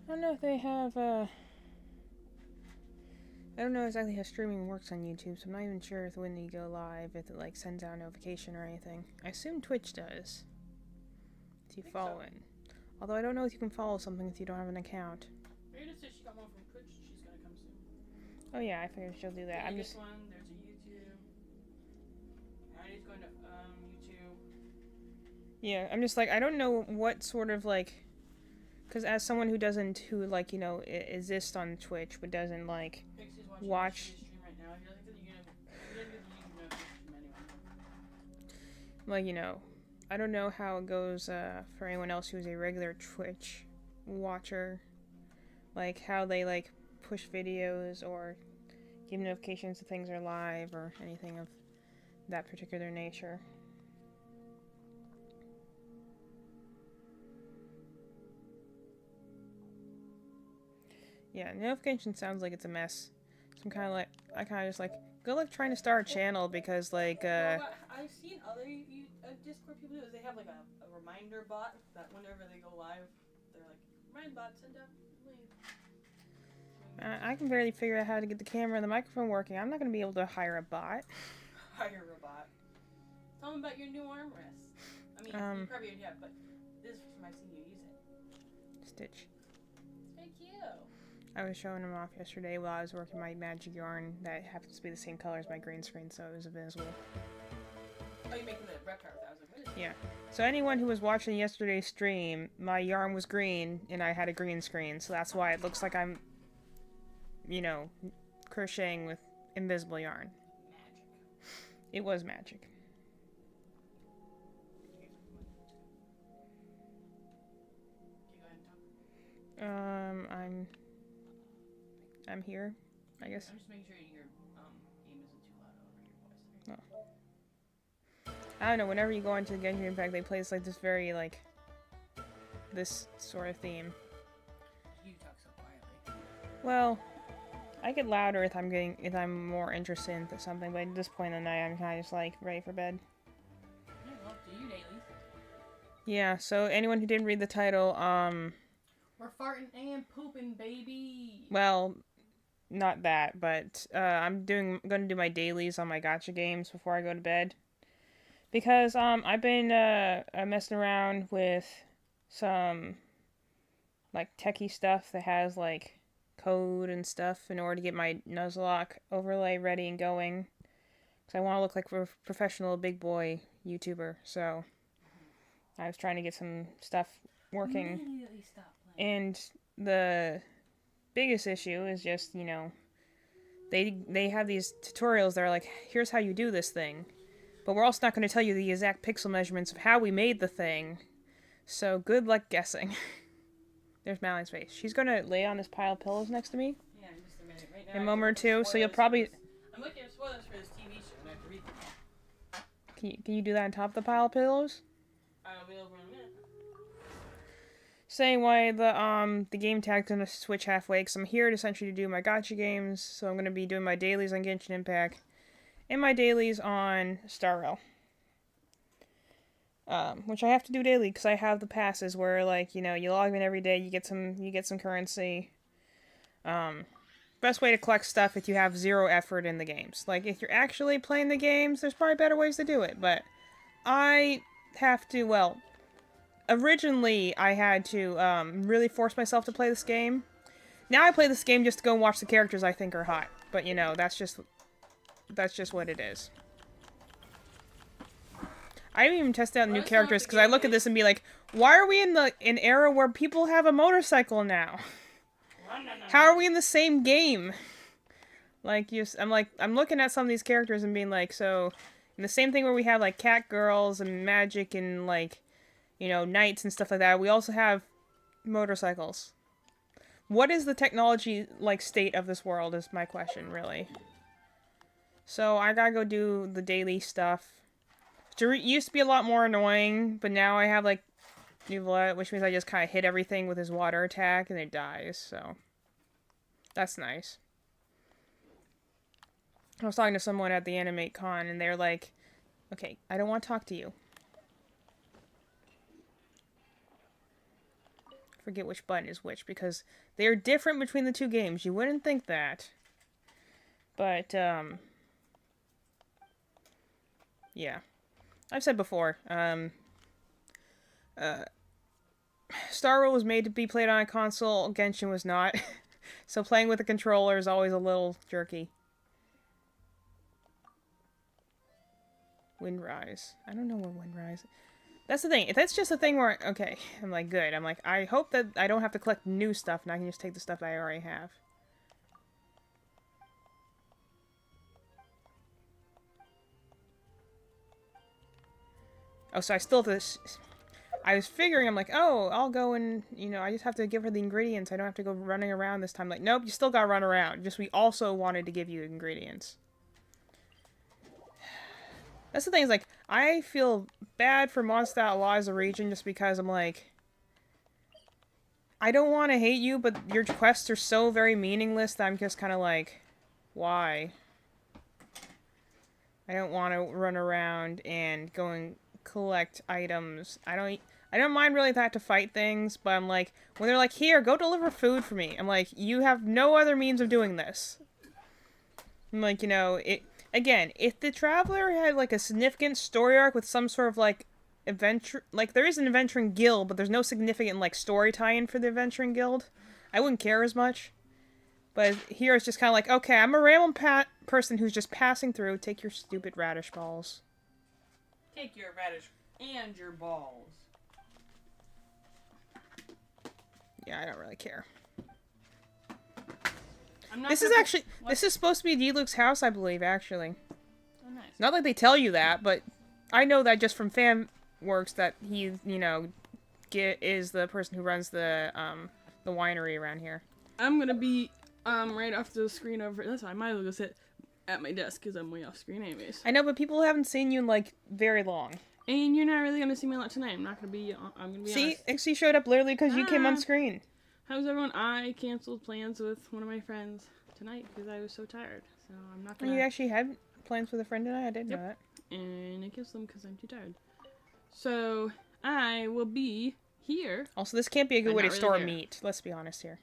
don't know if they have, I don't know exactly how streaming works on YouTube, so I'm not even sure if when you go live, if it, like, sends out a notification or anything. I assume Twitch does. If you follow it. Although I don't know if you can follow something if you don't have an account. Rita said she got one from Twitch. She's gonna come soon. Oh yeah, I figured she'll do that. I'm just one. There's a YouTube. Addie's going to YouTube. Yeah, I'm just like, I don't know what sort of like, because as someone who doesn't, who like, you know, exists on Twitch but doesn't like watch. Right now. Like, you know, I don't know how it goes for anyone else who's a regular Twitch watcher. Like, how they, like, push videos or give notifications if things are live or anything of that particular nature. Yeah, notification sounds like it's a mess. So I'm kind of like, I kind of just like, good luck trying to start a channel because, like, Well, what I've seen other Discord people do is they have, like, a reminder bot that whenever they go live, they're like, remind bot, send out leave. I can barely figure out how to get the camera and the microphone working. I'm not going to be able to hire a bot. Hire a bot. Tell them about your new armrest. I mean, you probably already have, but this is from I've seen you use it. Stitch. It's very cute. I was showing him off yesterday while I was working my magic yarn that happens to be the same color as my green screen, so it was invisible. Oh, you're making the rep card. I was like, what is Yeah. So anyone who was watching yesterday's stream, my yarn was green and I had a green screen, so that's why it looks like I'm, you know, crocheting with invisible yarn. Magic. It was magic. Can you go ahead and talk? I'm here, I guess. I'm just making sure your game isn't too loud over your voice. No. I don't know, whenever you go into the Genshin Impact, they play like this very, like, this sort of theme. You talk so quietly. Well, I get louder if I'm more interested in something, but at this point in the night, I'm kind of just, like, ready for bed. Yeah, well, do you daily? Yeah, so anyone who didn't read the title, We're farting and pooping, baby! well, not that, but I'm gonna do my dailies on my gacha games before I go to bed. Because I've been messing around with some like techie stuff that has like code and stuff in order to get my Nuzlocke overlay ready and going. Because I want to look like a professional big boy YouTuber. So I was trying to get some stuff working. Immediately stop playing. And the biggest issue is just, you know, they have these tutorials that are like, here's how you do this thing. But we're also not going to tell you the exact pixel measurements of how we made the thing. So good luck guessing. There's Mally's face. She's going to lay on this pile of pillows next to me. Yeah, in just a minute. Right now, in a moment or two, so you'll probably... I'm looking at spoilers for this TV show, and I have to read them. Can you do that on top of the pile of pillows? I'll be over in a minute. Same way, the game tag's gonna switch halfway, because I'm here essentially to do my gacha games, so I'm gonna be doing my dailies on Genshin Impact, and my dailies on Star Rail. Which I have to do daily, because I have the passes where, like, you know, you log in every day, you get some currency. Best way to collect stuff if you have zero effort in the games. Like, if you're actually playing the games, there's probably better ways to do it, but I have to, well... Originally, I had to really force myself to play this game. Now I play this game just to go and watch the characters I think are hot. But, you know, that's just what it is. I haven't even tested out new characters because I look at this and be like, why are we in an era where people have a motorcycle now? How are we in the same game? Like, I'm looking at some of these characters and being like, so, in the same thing where we have, like, cat girls and magic and, like, you know, knights and stuff like that, we also have motorcycles. What is the technology, like, state of this world is my question, really. So, I gotta go do the daily stuff. It used to be a lot more annoying, but now I have, like, Nuvolet, which means I just kind of hit everything with his water attack and it dies, so. That's nice. I was talking to someone at the Animate Con, and they're like, okay, I don't want to talk to you. forget which button is which, because they are different between the two games. You wouldn't think that. But, yeah. I've said before, Star Wars was made to be played on a console, Genshin was not. So playing with a controller is always a little jerky. Windrise. I don't know where Windrise... That's the thing. If that's just a thing where... Okay, I'm like, good. I'm like, I hope that I don't have to collect new stuff and I can just take the stuff that I already have. Oh, so I still have to... I was figuring, I'm like, oh, I'll go and, you know, I just have to give her the ingredients. I don't have to go running around this time. Like, nope, you still gotta run around. Just we also wanted to give you ingredients. That's the thing, is like, I feel bad for Mondstadt Law as a region just because I'm like, I don't want to hate you, but your quests are so very meaningless that I'm just kind of like, why? I don't want to run around and go and collect items. I don't mind really that to fight things, but I'm like, when they're like, here, go deliver food for me, I'm like, you have no other means of doing this. I'm like, you know, again, if the Traveler had, like, a significant story arc with some sort of, like, adventure... Like, there is an adventuring guild, but there's no significant, like, story tie-in for the adventuring guild. I wouldn't care as much. But here it's just kind of like, okay, I'm a random person who's just passing through. Take your stupid radish balls. Take your radish and your balls. Yeah, I don't really care. This is supposed to be D-Luke's house, I believe, actually. Oh, nice. Not like they tell you that, but I know that just from fan works that he, you know, is the person who runs the winery around here. I'm gonna be right off the screen over. That's why I might as well go sit at my desk because I'm way off screen anyways. I know, but people haven't seen you in like very long. And you're not really gonna see me a lot tonight. I'm not gonna be. I'm gonna be. See, honest. XC showed up literally because you came on screen. How's everyone? I canceled plans with one of my friends tonight because I was so tired. So I'm not gonna. You actually had plans with a friend tonight? I didn't know that. And I canceled them because I'm too tired. So I will be here. Also, this can't be a good way to store there. meat. Let's be honest here.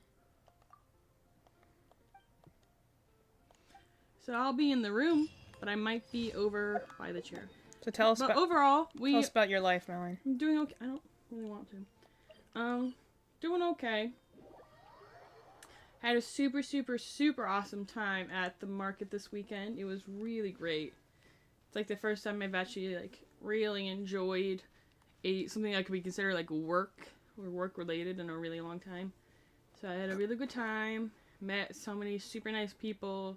So I'll be in the room, but I might be over by the chair. So tell us But overall, tell us about your life, Mallory. I'm doing okay. I don't really want to. Doing okay. Had a super, super, super awesome time at the market this weekend. It was really great. It's like the first time I've actually like really enjoyed something that could be considered like work or work related in a really long time. So I had a really good time. Met so many super nice people.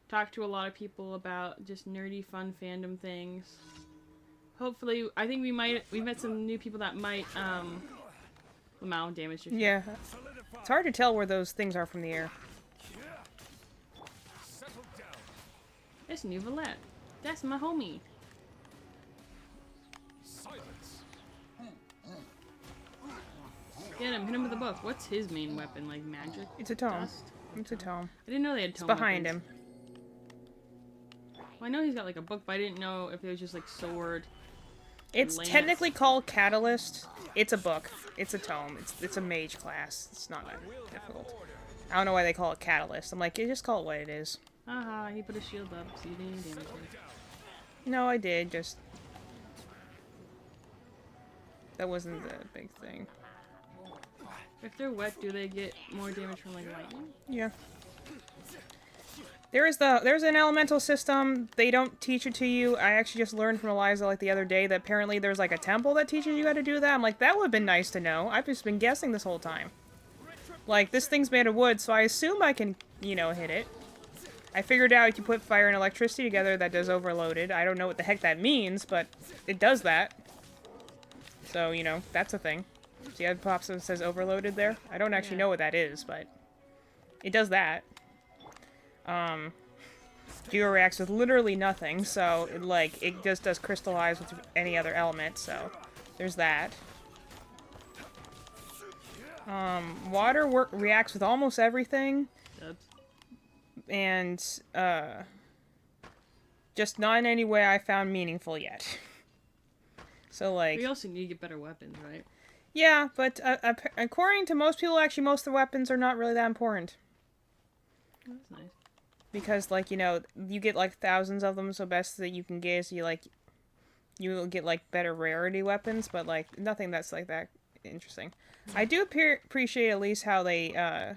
Talked to a lot of people about just nerdy, fun fandom things. Hopefully, I think we met some new people that might, Lamau damage your Yeah. It's hard to tell where those things are from the air. It's New Valette. That's my homie. Get him, hit him with a book. What's his main weapon? Like magic? It's a tome. Dust? It's a tome. I didn't know they had tome Behind weapons. him. Well, I know he's got like a book, but I didn't know if it was just like sword. It's Lance. technically called Catalyst. It's a book. It's a tome. It's a mage class. It's not that difficult. I don't know why they call it Catalyst. I'm like, you just call it what it is. Haha, he put a shield up, so you didn't damage him. No, I did. Just that wasn't the big thing. If they're wet, do they get more damage from like lightning? Yeah. There's an elemental system. They don't teach it to you. I actually just learned from Eliza like the other day that apparently there's like a temple that teaches you how to do that. I'm like, that would have been nice to know. I've just been guessing this whole time. Like, this thing's made of wood, so I assume I can, you know, hit it. I figured out if you put fire and electricity together, that does overloaded. I don't know what the heck that means, but it does that. So, you know, that's a thing. See how it pops and says overloaded there? I don't actually know what that is, but it does that. Geo reacts with literally nothing, so it just does crystallize with any other element, so there's that. Water reacts with almost everything. And, just not in any way I found meaningful yet. So, like... We also need to get better weapons, right? Yeah, but according to most people, actually, most of the weapons are not really that important. That's nice. Because, like, you know, you get, like, thousands of them, so best that you can get is you will get, like, better rarity weapons, but, like, nothing that's, like, that interesting. I do appreciate at least how they, at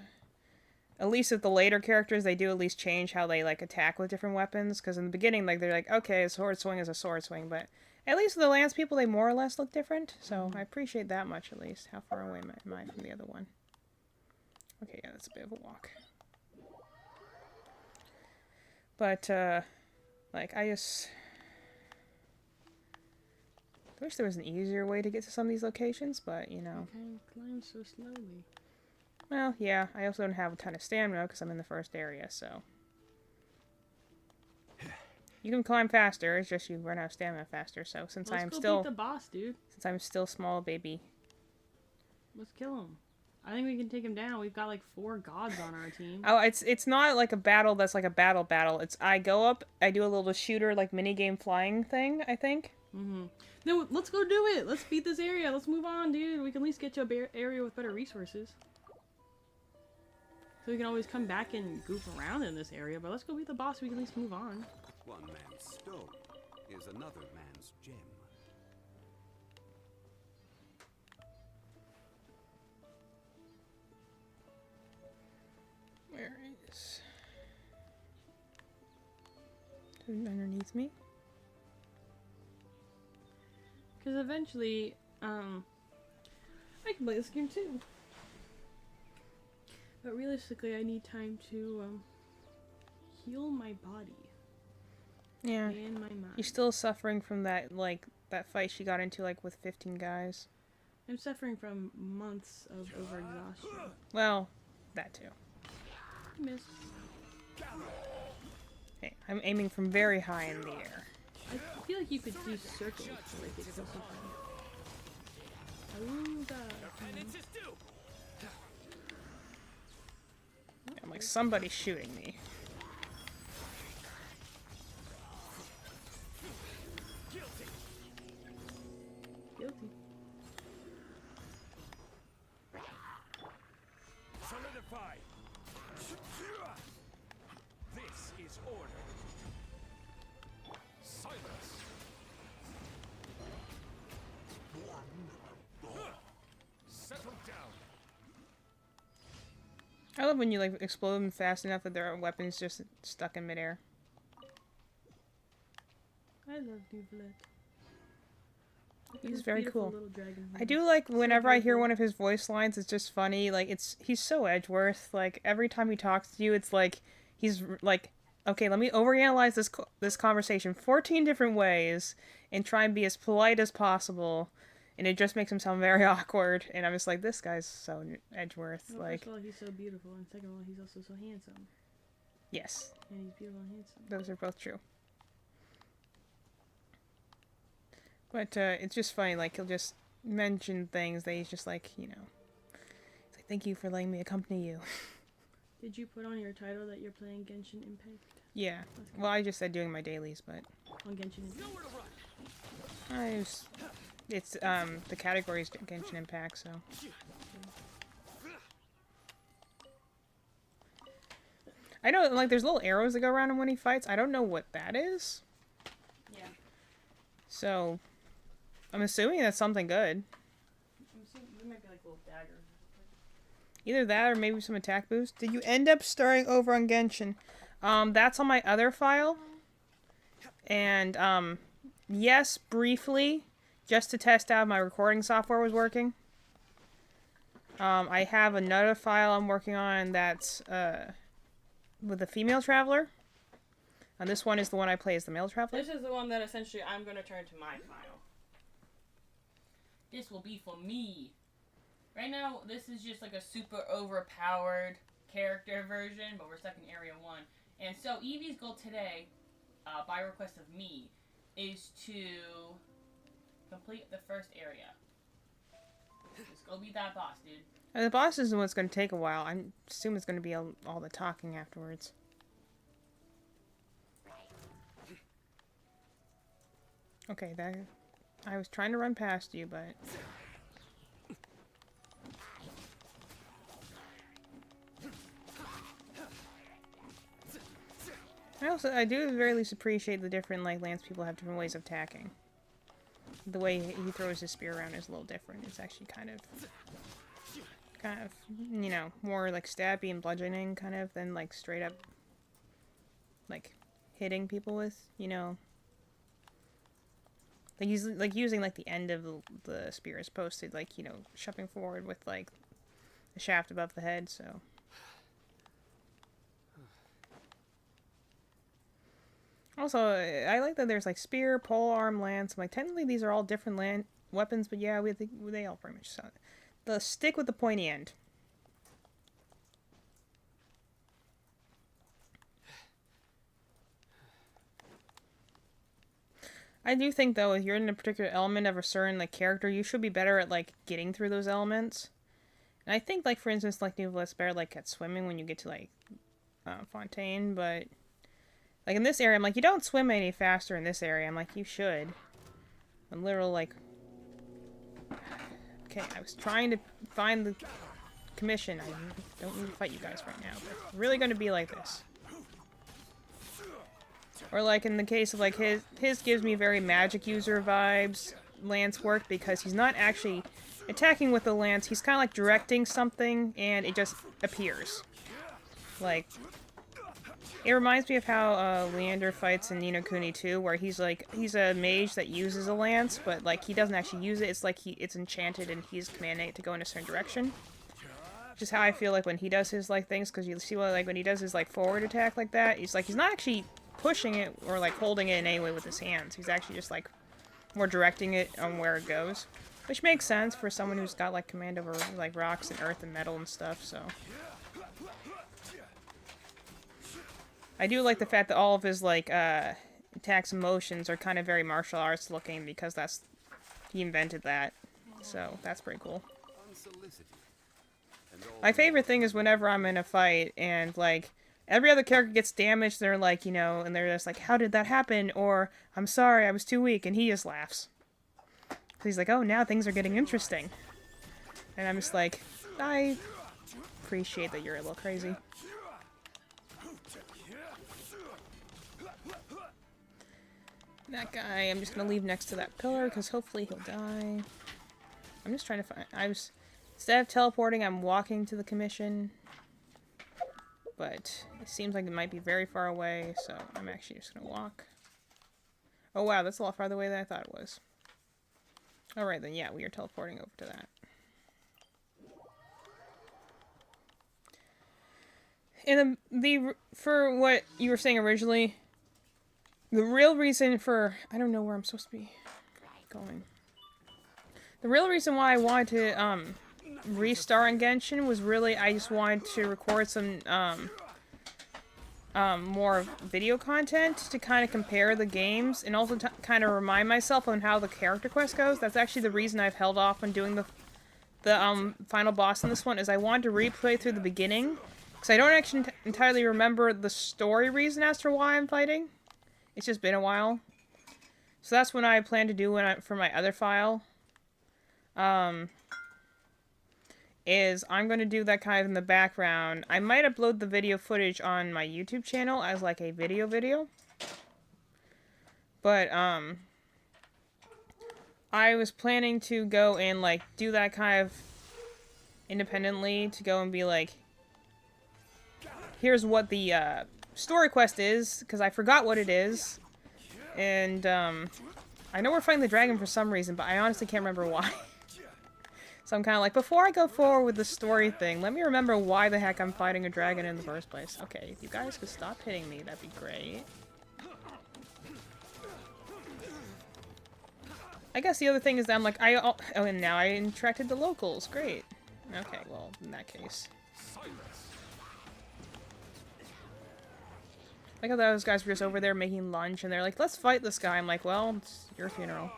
least with the later characters, they do at least change how they, like, attack with different weapons, because in the beginning, like, they're like, okay, a sword swing is a sword swing, but at least with the lance people, they more or less look different, so I appreciate that much, at least. How far away am I from the other one? Okay, yeah, that's a bit of a walk. But, like, I wish there was an easier way to get to some of these locations, but, you know. I can climb so slowly. Well, yeah, I also don't have a ton of stamina because I'm in the first area, so. You can climb faster, it's just you run out of stamina faster, so since Let's I'm go still... beat the boss, dude. Since I'm still small baby. Let's kill him. I think we can take him down. We've got like 4 gods on our team. Oh, it's not like a battle that's like a battle. It's I go up, I do a little shooter like minigame flying thing, I think. Mm-hmm. No, let's go do it. Let's beat this area. Let's move on, dude. We can at least get to a area with better resources. So we can always come back and goof around in this area, but let's go beat the boss so we can at least move on. One man's stone is another man's gem. Where is... underneath me? Because eventually, I can play this game too. But realistically, I need time to heal my body. Yeah. And my mind. You're still suffering from that, like, that fight she got into, like, with 15 guys. I'm suffering from months of overexhaustion. Well, that too. Miss. Hey, I'm aiming from very high in the air. I feel like you could do circles to make it go so far. I'm like, somebody's shooting me. Guilty. Solidify. This is order. Silence. Settle down. I love when you, like, explode them fast enough that their weapons just stuck in midair. I love Nuvlet. He's very cool. I do like whenever I hear one of his voice lines, it's just funny. Like, he's so Edgeworth. Like, every time he talks to you, it's like, he's like, okay, let me overanalyze this conversation 14 different ways and try and be as polite as possible. And it just makes him sound very awkward. And I'm just like, this guy's so Edgeworth. Well, like, first of all, he's so beautiful, and second of all, he's also so handsome. yes. And he's beautiful and handsome. Those are both true. But it's just funny, like, he'll just mention things that he's just like, you know. He's like, thank you for letting me accompany you. Did you put on your title that you're playing Genshin Impact? Yeah. Well, I just said doing my dailies, but... On Genshin Impact. It's, the category's Genshin Impact, so... I know, like, there's little arrows that go around him when he fights. I don't know what that is. Yeah. So... I'm assuming that's something good. I'm assuming there might be like little daggers. Either that or maybe some attack boost. Did you end up starting over on Genshin? That's on my other file. And, yes, briefly, just to test out if my recording software was working. I have another file I'm working on that's, with a female traveler. And this one is the one I play as the male traveler. This is the one that essentially I'm going to turn to my file. This will be for me. Right now, this is just like a super overpowered character version, but we're stuck in Area 1. And so Evie's goal today, by request of me, is to complete the first area. Just go beat that boss, dude. And the boss isn't what's going to take a while. I assume it's going to be all the talking afterwards. Okay, I was trying to run past you, but... I do at the very least appreciate the different, like, lance people have different ways of attacking. The way he throws his spear around is a little different. It's actually kind of, you know, more like stabby and bludgeoning kind of than like straight up, like, hitting people with, you know. Like using like the end of the spear as opposed to like, you know, shoving forward with like the shaft above the head, so. Also, I like that there's like spear, polearm, lance. I'm like, technically these are all different weapons, but yeah, they all pretty much sound. The stick with the pointy end. I do think though, if you're in a particular element of a certain like character, you should be better at like getting through those elements. And I think like for instance, like Nouvel's better like at swimming when you get to like Fontaine, but like in this area, I'm like, you don't swim any faster in this area. I'm like, you should. I'm literally like, okay, I was trying to find the commission. I don't need to fight you guys right now, but it's really going to be like this. Or like in the case of like his gives me very magic user vibes, lance work, because he's not actually attacking with the lance. He's kind of like directing something and it just appears. Like, it reminds me of how Leander fights in Ni no Kuni 2, where he's a mage that uses a lance, but like he doesn't actually use it. It's like it's enchanted and he's commanding it to go in a certain direction. Just how I feel like when he does his like things, because you see what like when he does his like forward attack like that, he's not actually pushing it or like holding it in any way with his hands. He's actually just like more directing it on where it goes, which makes sense for someone who's got like command over like rocks and earth and metal and stuff. So I do like the fact that all of his like attacks and motions are kind of very martial arts looking, because he invented that. So that's pretty cool. My favorite thing is whenever I'm in a fight and like every other character gets damaged, they're like, you know, and they're just like, how did that happen? Or, I'm sorry, I was too weak. And he just laughs. So he's like, oh, now things are getting interesting. And I'm just like, I appreciate that you're a little crazy. That guy, I'm just going to leave next to that pillar, because hopefully he'll die. I'm just trying to find... Instead of teleporting, I'm walking to the commission. But it seems like it might be very far away, so I'm actually just going to walk. Oh wow, that's a lot farther away than I thought it was. Alright then, yeah, we are teleporting over to that. And for what you were saying originally, the real reason for... I don't know where I'm supposed to be going. The real reason why I wanted to, restart on Genshin was really I just wanted to record some more video content to kind of compare the games and also kind of remind myself on how the character quest goes. That's actually the reason I've held off on doing the final boss in this one, is I wanted to replay through the beginning, because I don't actually entirely remember the story reason as to why I'm fighting. It's just been a while. So that's what I plan to do for my other file. Is I'm going to do that kind of in the background. I might upload the video footage on my YouTube channel as like a video. But, I was planning to go and like do that kind of independently, to go and be like, here's what the, story quest is, because I forgot what it is. And, I know we're fighting the dragon for some reason, but I honestly can't remember why. So I'm kind of like, before I go forward with the story thing, let me remember why the heck I'm fighting a dragon in the first place. Okay, if you guys could stop hitting me, that'd be great. I guess the other thing is that I'm like, oh, and now I interacted the locals. Great. Okay, well, in that case. Like how those guys were just over there making lunch, and they're like, let's fight this guy. I'm like, well, it's your funeral.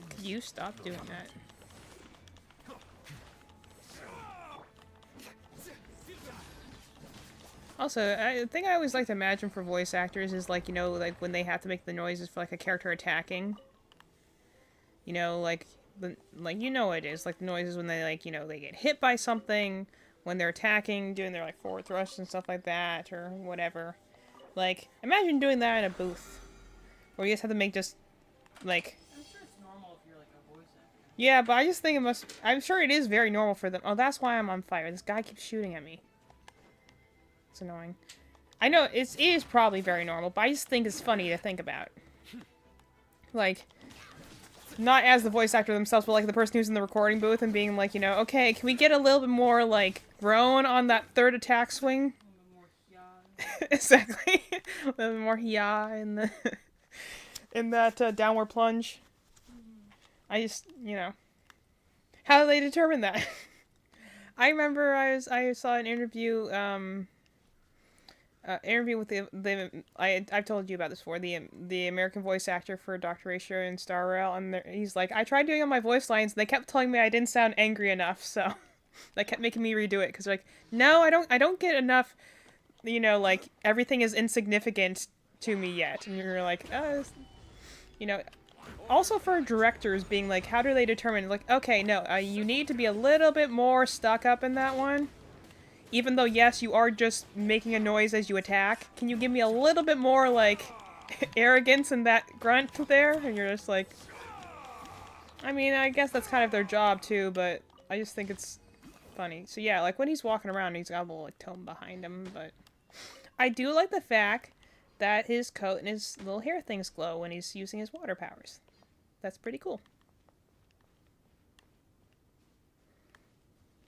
Could you stop doing that? Also, I think I always like to imagine for voice actors is like, you know, like when they have to make the noises for like a character attacking. You know, like like you know it is like the noises when they like, you know, they get hit by something, when they're attacking, doing their like forward thrusts and stuff like that or whatever. Like imagine doing that in a booth where you just have to make just like I'm sure it's normal if you're like a voice actor. yeah, but I just think it must. I'm sure it is very normal for them. Oh, that's why I'm on fire. This guy keeps shooting at me. It's annoying. I know it is probably very normal, but I just think it's funny to think about. Like, not as the voice actor themselves, but like the person who's in the recording booth and being like, you know, okay, can we get a little bit more like groan on that third attack swing? A little bit more Exactly. A little bit more yeah in the in that downward plunge. I just, you know, how do they determine that? I remember I saw an interview interview with I've told you about this before, the American voice actor for Dr. Ratio in Star Rail, and he's like, I tried doing all my voice lines, and they kept telling me I didn't sound angry enough, so they kept making me redo it because like, no, I don't get enough, you know, like everything is insignificant to me yet, and you're like, you know. Also for directors being like, how do they determine, like, okay, no, you need to be a little bit more stuck up in that one. Even though, yes, you are just making a noise as you attack. Can you give me a little bit more, like, arrogance in that grunt there? And you're just like... I mean, I guess that's kind of their job, too, but I just think it's funny. So yeah, like, when he's walking around, he's got a little, like, tone behind him, but... I do like the fact that his coat and his little hair things glow when he's using his water powers. That's pretty cool.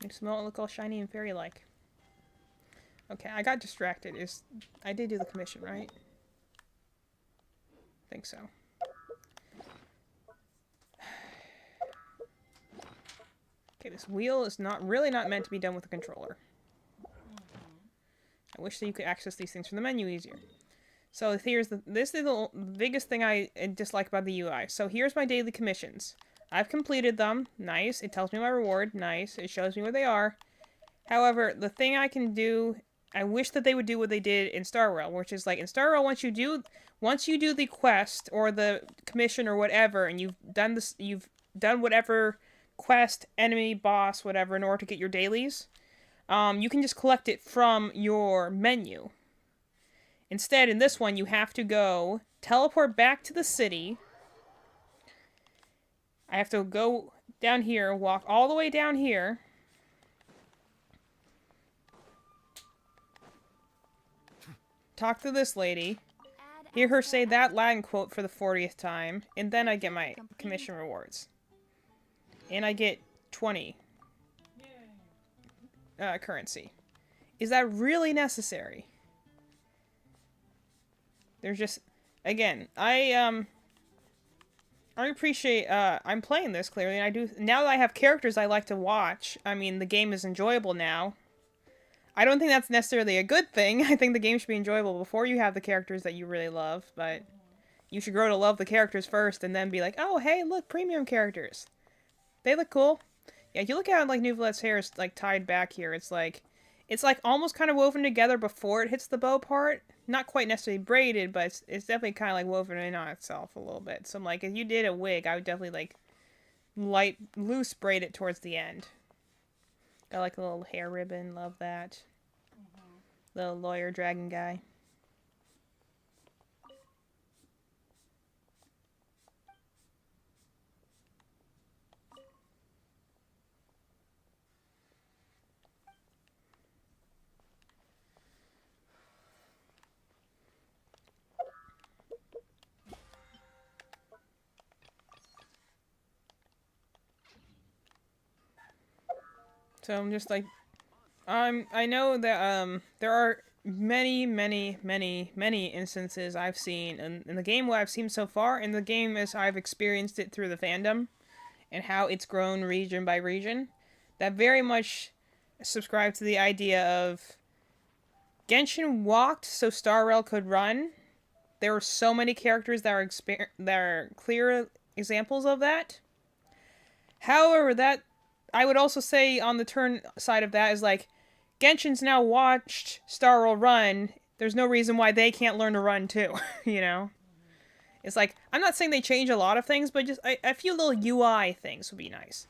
Makes them all look all shiny and fairy-like. Okay, I got distracted. I did do the commission, right? I think so. Okay, this wheel is really not meant to be done with a controller. I wish that you could access these things from the menu easier. So this is the biggest thing I dislike about the UI. So here's my daily commissions. I've completed them. Nice. It tells me my reward. Nice. It shows me where they are. However, the thing I can do, I wish that they would do what they did in Star Rail, which is like in Star Rail, once you do the quest or the commission or whatever, and you've done whatever quest, enemy, boss, whatever, in order to get your dailies, you can just collect it from your menu. Instead, in this one, you have to go teleport back to the city. I have to go down here, walk all the way down here. Talk to this lady. Hear her say that Latin quote for the 40th time. And then I get my commission rewards. And I get 20 currency. Is that really necessary? There's just, again, I appreciate, I'm playing this clearly, and I do, now that I have characters I like to watch, I mean, the game is enjoyable now. I don't think that's necessarily a good thing. I think the game should be enjoyable before you have the characters that you really love, but you should grow to love the characters first, and then be like, oh, hey, look, premium characters. They look cool. Yeah, if you look at, like, Nuvolet's hair is, like, tied back here, it's like almost kind of woven together before it hits the bow part. Not quite necessarily braided, but it's definitely kind of like woven in on itself a little bit. So I'm like, if you did a wig, I would definitely like loose braid it towards the end. Got like a little hair ribbon, love that. Little lawyer dragon guy. So I'm just like, I know that there are many instances I've seen in the game, what I've seen so far in the game as I've experienced it through the fandom and how it's grown region by region, that very much subscribe to the idea of Genshin walked so Star Rail could run. There were so many characters that are clear examples of that. However, that I would also say on the turn side of that is like, Genshin's now watched Star Rail run. There's no reason why they can't learn to run too, you know? It's like, I'm not saying they change a lot of things, but just a few little UI things would be nice.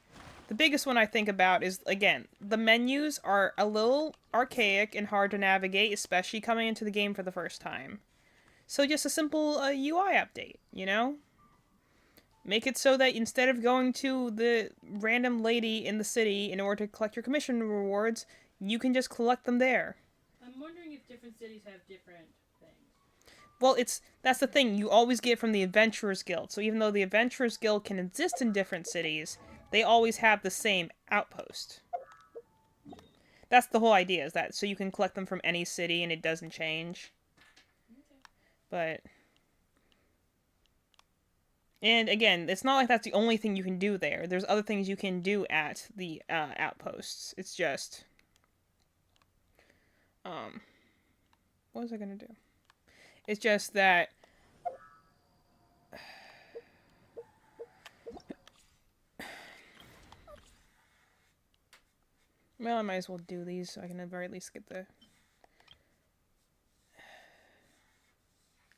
The biggest one I think about is, again, the menus are a little archaic and hard to navigate, especially coming into the game for the first time. So just a simple UI update, you know? Make it so that instead of going to the random lady in the city in order to collect your commission rewards, you can just collect them there. I'm wondering if different cities have different things. Well, that's the thing. You always get from the Adventurers Guild. So even though the Adventurers Guild can exist in different cities, they always have the same outpost. That's the whole idea, is that so you can collect them from any city and it doesn't change. But... And again, it's not like that's the only thing you can do there. There's other things you can do at the outposts. It's just... what was I gonna do? It's just that... Well, I might as well do these so I can at the very least get the...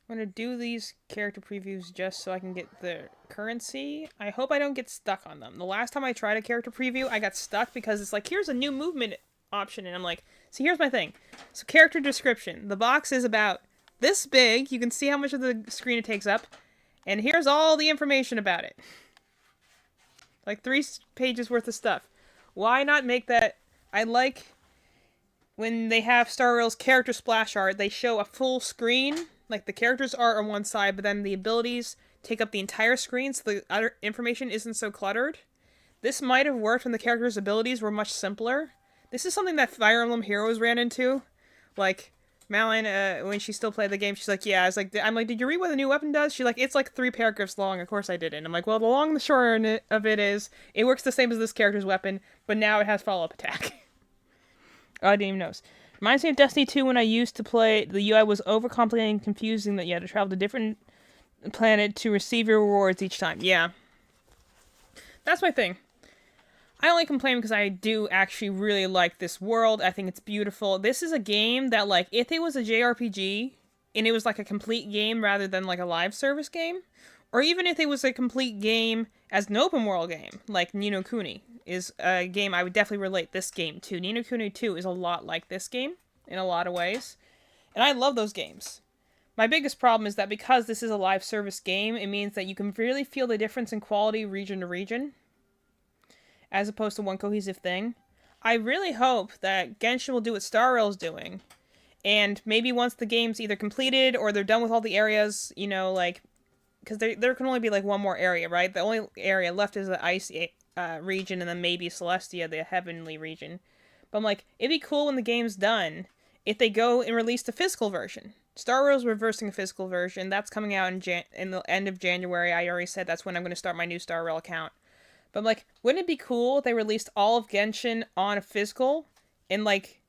I'm gonna do these character previews just so I can get the currency. I hope I don't get stuck on them. The last time I tried a character preview, I got stuck because it's like, here's a new movement option, and I'm like, so here's my thing. So character description. The box is about this big. You can see how much of the screen it takes up. And here's all the information about it. Like 3 pages worth of stuff. Why not make that... I like when they have Star Rail's character splash art, they show a full screen. Like the characters are on one side, but then the abilities take up the entire screen so the other information isn't so cluttered. This might have worked when the characters' abilities were much simpler. This is something that Fire Emblem Heroes ran into. Like, Malin, when she still played the game, she's like, yeah, I'm like, did you read what the new weapon does? She's like, it's like 3 paragraphs long. Of course I didn't. I'm like, well, the long and the short of it is, it works the same as this character's weapon, but now it has follow-up attack. I didn't even notice. Reminds me of Destiny 2 when I used to play. The UI was overcomplicated and confusing that you had to travel to a different planet to receive your rewards each time. Yeah. That's my thing. I only complain because I do actually really like this world. I think it's beautiful. This is a game that, like, if it was a JRPG, and it was like a complete game rather than like a live service game, or even if it was a complete game as an open world game, like Ni no Kuni is a game I would definitely relate this game to. Ni no Kuni 2 is a lot like this game in a lot of ways, and I love those games. My biggest problem is that because this is a live service game, it means that you can really feel the difference in quality region to region, as opposed to one cohesive thing. I really hope that Genshin will do what Star Rail's doing, and maybe once the game's either completed or they're done with all the areas, you know, like, because there can only be like one more area, right? The only area left is the ice region, and then maybe Celestia, the heavenly region. But I'm like, it'd be cool when the game's done if they go and release the physical version. Star Rail's reversing a physical version. That's coming out in the end of January. I already said that's when I'm going to start my new Star Rail account. But I'm like, wouldn't it be cool if they released all of Genshin on a physical? And like,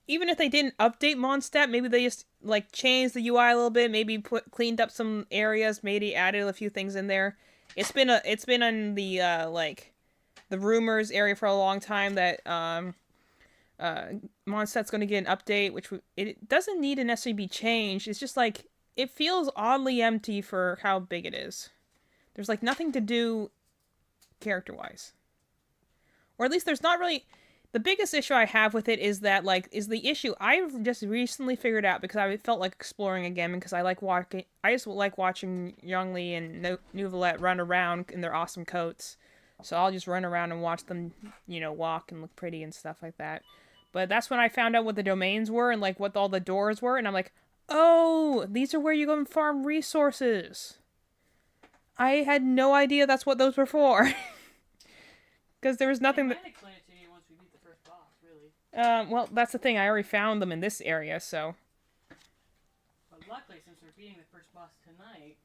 even if they didn't update Mondstadt, maybe they just like changed the UI a little bit, maybe cleaned up some areas, maybe added a few things in there. It's been on the like the rumors area for a long time that Mondstadt's going to get an update, which it doesn't need to necessarily be changed. It's just like it feels oddly empty for how big it is. There's like nothing to do character-wise, or at least there's not really. The biggest issue I have with it is that, like, is the issue I've just recently figured out because I felt like exploring again because I just like watching Youngli and Nouvelette run around in their awesome coats. So I'll just run around and watch them, you know, walk and look pretty and stuff like that. But that's when I found out what the domains were and, like, what all the doors were. And I'm like, oh, these are where you go and farm resources. I had no idea that's what those were for. Because there was nothing that... well, that's the thing. I already found them in this area, so... But luckily, since we're beating the first boss tonight,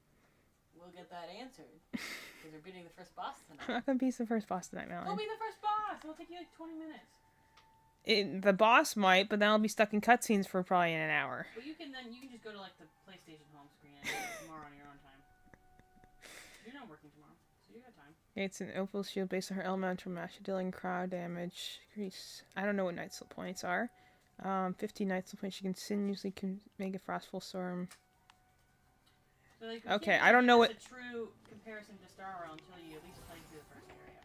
we'll get that answered. Because we're beating the first boss tonight. I'm not gonna beat the first boss tonight, Malin. Go beat the first boss! It'll take you like 20 minutes. The boss might, but then I'll be stuck in cutscenes for probably an hour. But you can just go to like the PlayStation home screen and do it tomorrow on your own time. You're not working tomorrow, so you got time. It's an opal shield based on her elemental mastery, dealing crowd damage. Increase. I don't know what Knight's points are. 50 nights when she continuously can make a frostful storm. So, like, we Okay, can't I don't give know this what- a true comparison to Star Realm until you at least play through the first area.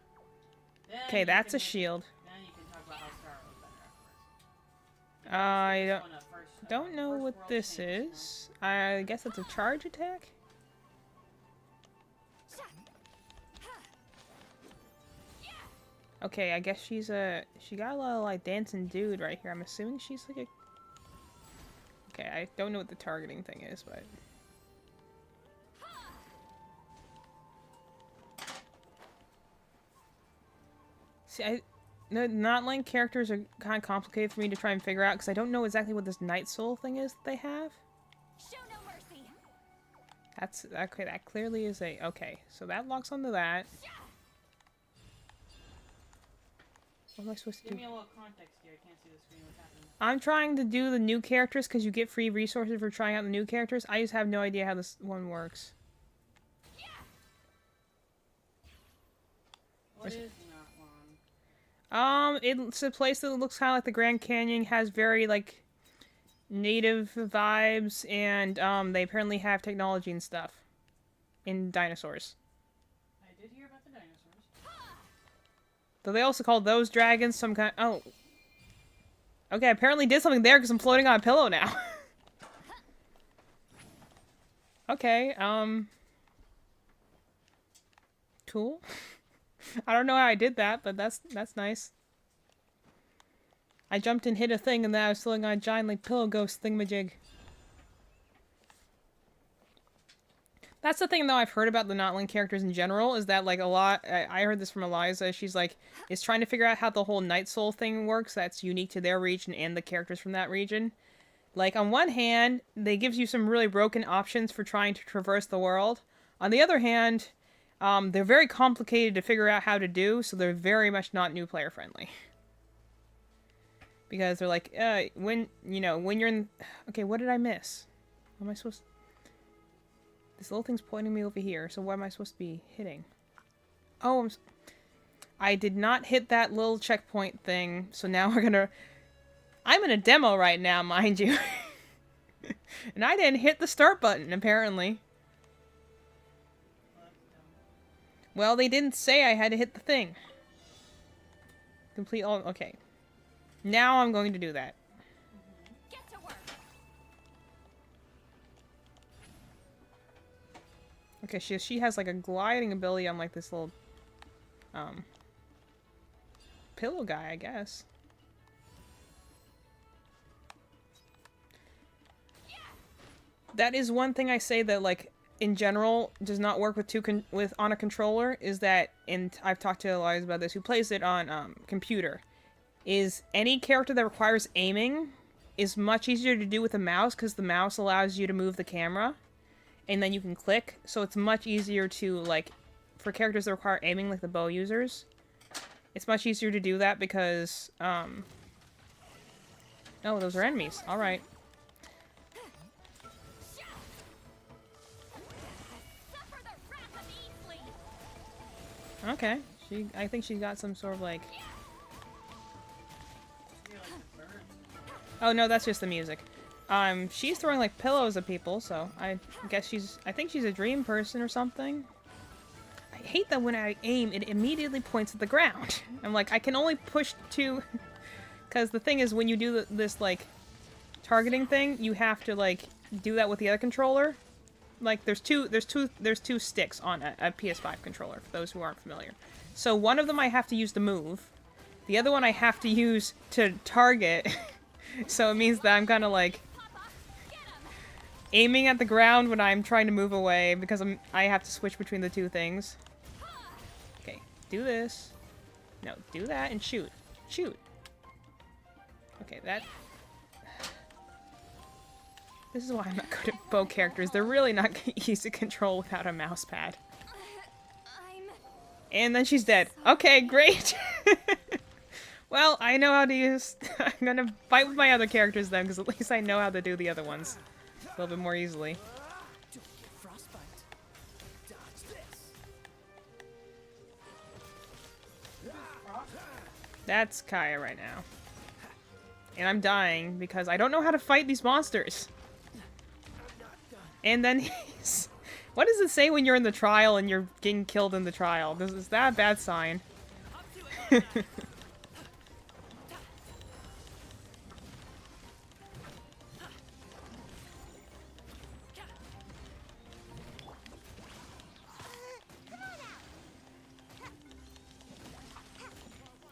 Then Okay, you that's can a make- shield. Then you can talk about how Star Realm's better afterwards. I This don't- one, first, Don't know first what world this change, is. I guess it's a charge attack? Okay, I guess she got a lot of like dancing dude right here. I'm assuming she's like a... Okay, I don't know what the targeting thing is, but... See, the not Link characters are kind of complicated for me to try and figure out because I don't know exactly what this Night Soul thing is that they have. Show no mercy. That's okay. That clearly is a okay. So that locks onto that. What am I supposed to Give do? me a little context here. I can't see the screen. What's happening? I'm trying to do the new characters because you get free resources for trying out the new characters. I just have no idea how this one works. What is not long? It's a place that looks kind of like the Grand Canyon, has very like native vibes, and they apparently have technology and stuff in dinosaurs. I did hear about the dinosaurs. Though they also call those dragons some kind. Oh, okay. I apparently did something there because I'm floating on a pillow now. Okay. Cool. I don't know how I did that, but that's nice. I jumped and hit a thing, and then I was floating on a giant like pillow ghost thingamajig. That's the thing, though, I've heard about the Notlink characters in general, is that, like, a lot... I heard this from Eliza. She's, like, is trying to figure out how the whole Night Soul thing works that's unique to their region and the characters from that region. Like, on one hand, they gives you some really broken options for trying to traverse the world. On the other hand, they're very complicated to figure out how to do, so they're very much not new player friendly. Because they're like, when you're in... Okay, what did I miss? What am I supposed to... This little thing's pointing me over here, so what am I supposed to be hitting? Oh, I did not hit that little checkpoint thing, so now we're gonna... I'm in a demo right now, mind you. And I didn't hit the start button, apparently. Well, they didn't say I had to hit the thing. Complete all... Okay. Now I'm going to do that. Get to work. Okay, she has like a gliding ability on like this little pillow guy, I guess. That is one thing I say that like in general does not work with on a controller, is that, and I've talked to Eliza about this, who plays it on computer, is any character that requires aiming is much easier to do with a mouse because the mouse allows you to move the camera. And then you can click, so it's much easier to, like, for characters that require aiming, like the bow users, it's much easier to do that because, oh, those are enemies. Alright. Suffer the wrath of Easley. Okay. I think she got some sort of, like... Oh, no, that's just the music. She's throwing, like, pillows at people, so I guess I think she's a dream person or something. I hate that when I aim, it immediately points at the ground. I'm like, I can only push two... Because the thing is, when you do this, like, targeting thing, you have to, like, do that with the other controller. Like, there's two sticks on a PS5 controller, for those who aren't familiar. So one of them I have to use to move. The other one I have to use to target. So it means that I'm kind of, like... aiming at the ground when I'm trying to move away because I have to switch between the two things. Okay, do this. No, do that and shoot. Shoot. Okay, that... This is why I'm not good at bow characters. They're really not easy to control without a mouse pad. And then she's dead. Okay, great! Well, I know how to use... I'm gonna fight with my other characters then, because at least I know how to do the other ones a little bit more easily. That's Kaya right now. And I'm dying because I don't know how to fight these monsters. And then he's... What does it say when you're in the trial and you're getting killed in the trial? Is that a bad sign?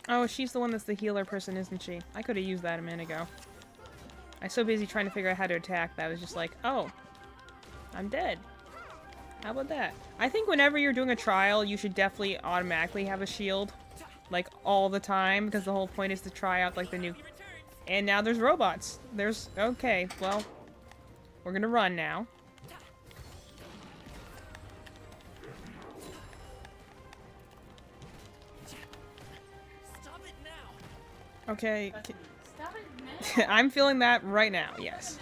Oh, she's the one that's the healer person, isn't she? I could have used that a minute ago. I was so busy trying to figure out how to attack that I was just like, oh, I'm dead. How about that? I think whenever you're doing a trial, you should definitely automatically have a shield. Like, all the time, because the whole point is to try out, like, the new... And now there's robots. There's... Okay, well, we're gonna run now. Okay. Stop it now. I'm feeling that right now, yes.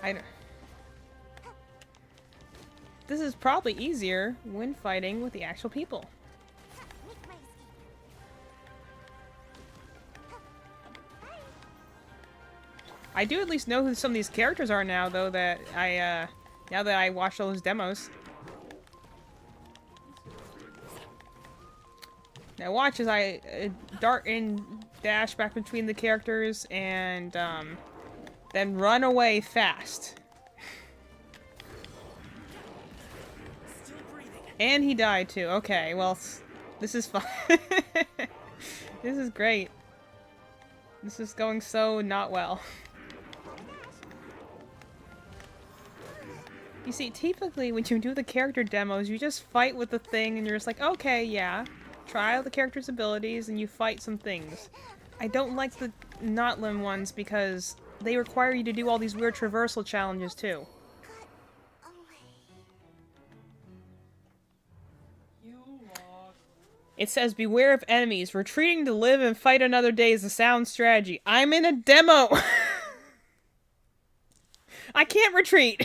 I know. This is probably easier when fighting with the actual people. I do at least know who some of these characters are now, though, that I, now that I watched all those demos. Now watch as I dart and dash back between the characters and, then run away fast. And he died too. Okay, well, this is fun. This is great. This is going so not well. You see, typically when you do the character demos, you just fight with the thing and you're just like, okay, yeah. Try out the character's abilities and you fight some things. I don't like the not limb ones because they require you to do all these weird traversal challenges too. It says, beware of enemies. Retreating to live and fight another day is a sound strategy. I'm in a demo! I can't retreat!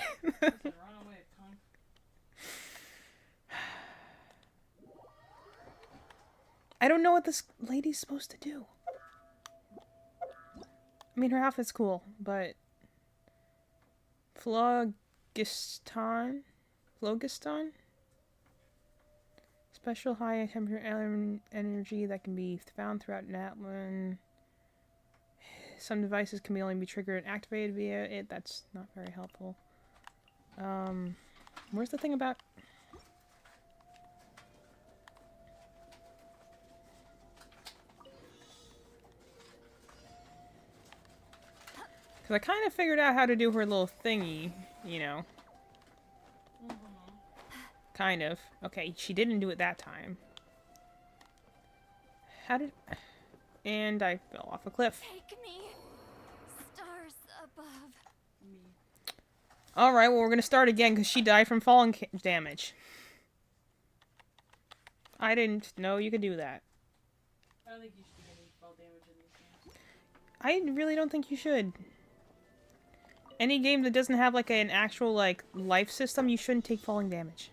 I don't know what this lady's supposed to do. I mean, her outfit's cool, but... Phlogiston? Phlogiston? Special high temperature alien energy that can be found throughout Natlan. Some devices can only be triggered and activated via it. That's not very helpful. Where's the thing about... Because I kind of figured out how to do her little thingy, you know. Kind of. Okay, she didn't do it that time. How did... And I fell off a cliff. Take me. Stars above. Alright, well we're gonna start again because she died from falling damage. I didn't know you could do that. I don't think you should be getting fall damage in these games. I really don't think you should. Any game that doesn't have like an actual like life system, you shouldn't take falling damage.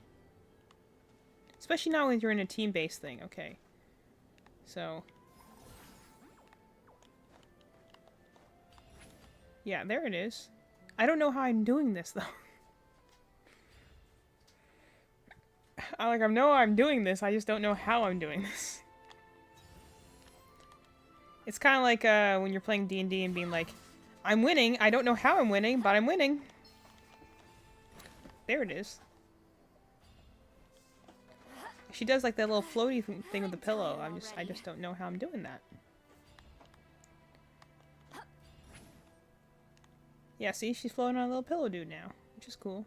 Especially not when you're in a team-based thing. Okay. So. Yeah, there it is. I don't know how I'm doing this though. I know I'm doing this, I just don't know how I'm doing this. It's kind of like when you're playing D&D and being like, I'm winning, I don't know how I'm winning, but I'm winning. There it is. She does like that little floaty thing with the pillow. I just don't know how I'm doing that. Yeah, see, she's floating on a little pillow dude now, which is cool.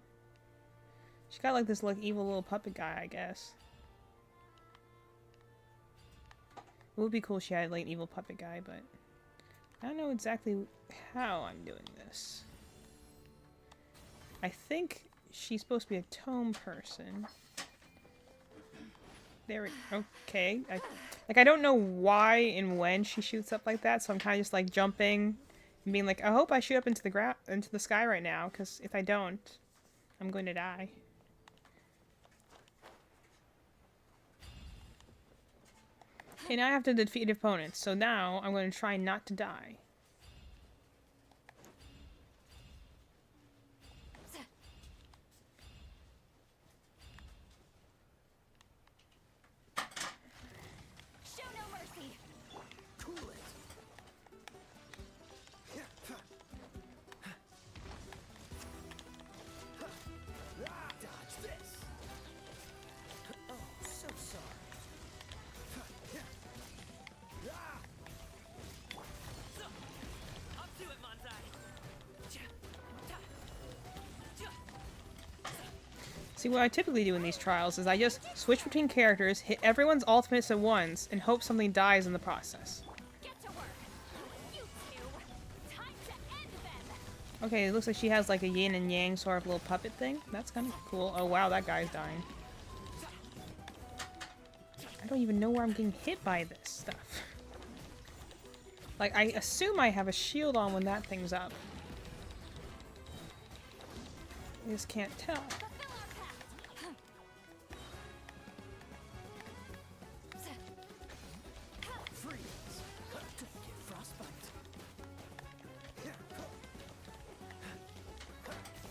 She's got like this like evil little puppet guy, I guess. It would be cool if she had like an evil puppet guy, but I don't know exactly how I'm doing this. I think she's supposed to be a tome person. There we go. Okay. I don't know why and when she shoots up like that, so I'm kind of just like jumping and being like, I hope I shoot up into the sky right now, because if I don't, I'm going to die. Okay, now I have to defeat opponents, so now I'm going to try not to die. See, what I typically do in these trials is I just switch between characters, hit everyone's ultimates at once, and hope something dies in the process. Get to work. You two. Time to end them. Okay, it looks like she has like a yin and yang sort of little puppet thing. That's kind of cool. Oh wow, that guy's dying. I don't even know where I'm getting hit by this stuff. Like, I assume I have a shield on when that thing's up. I just can't tell.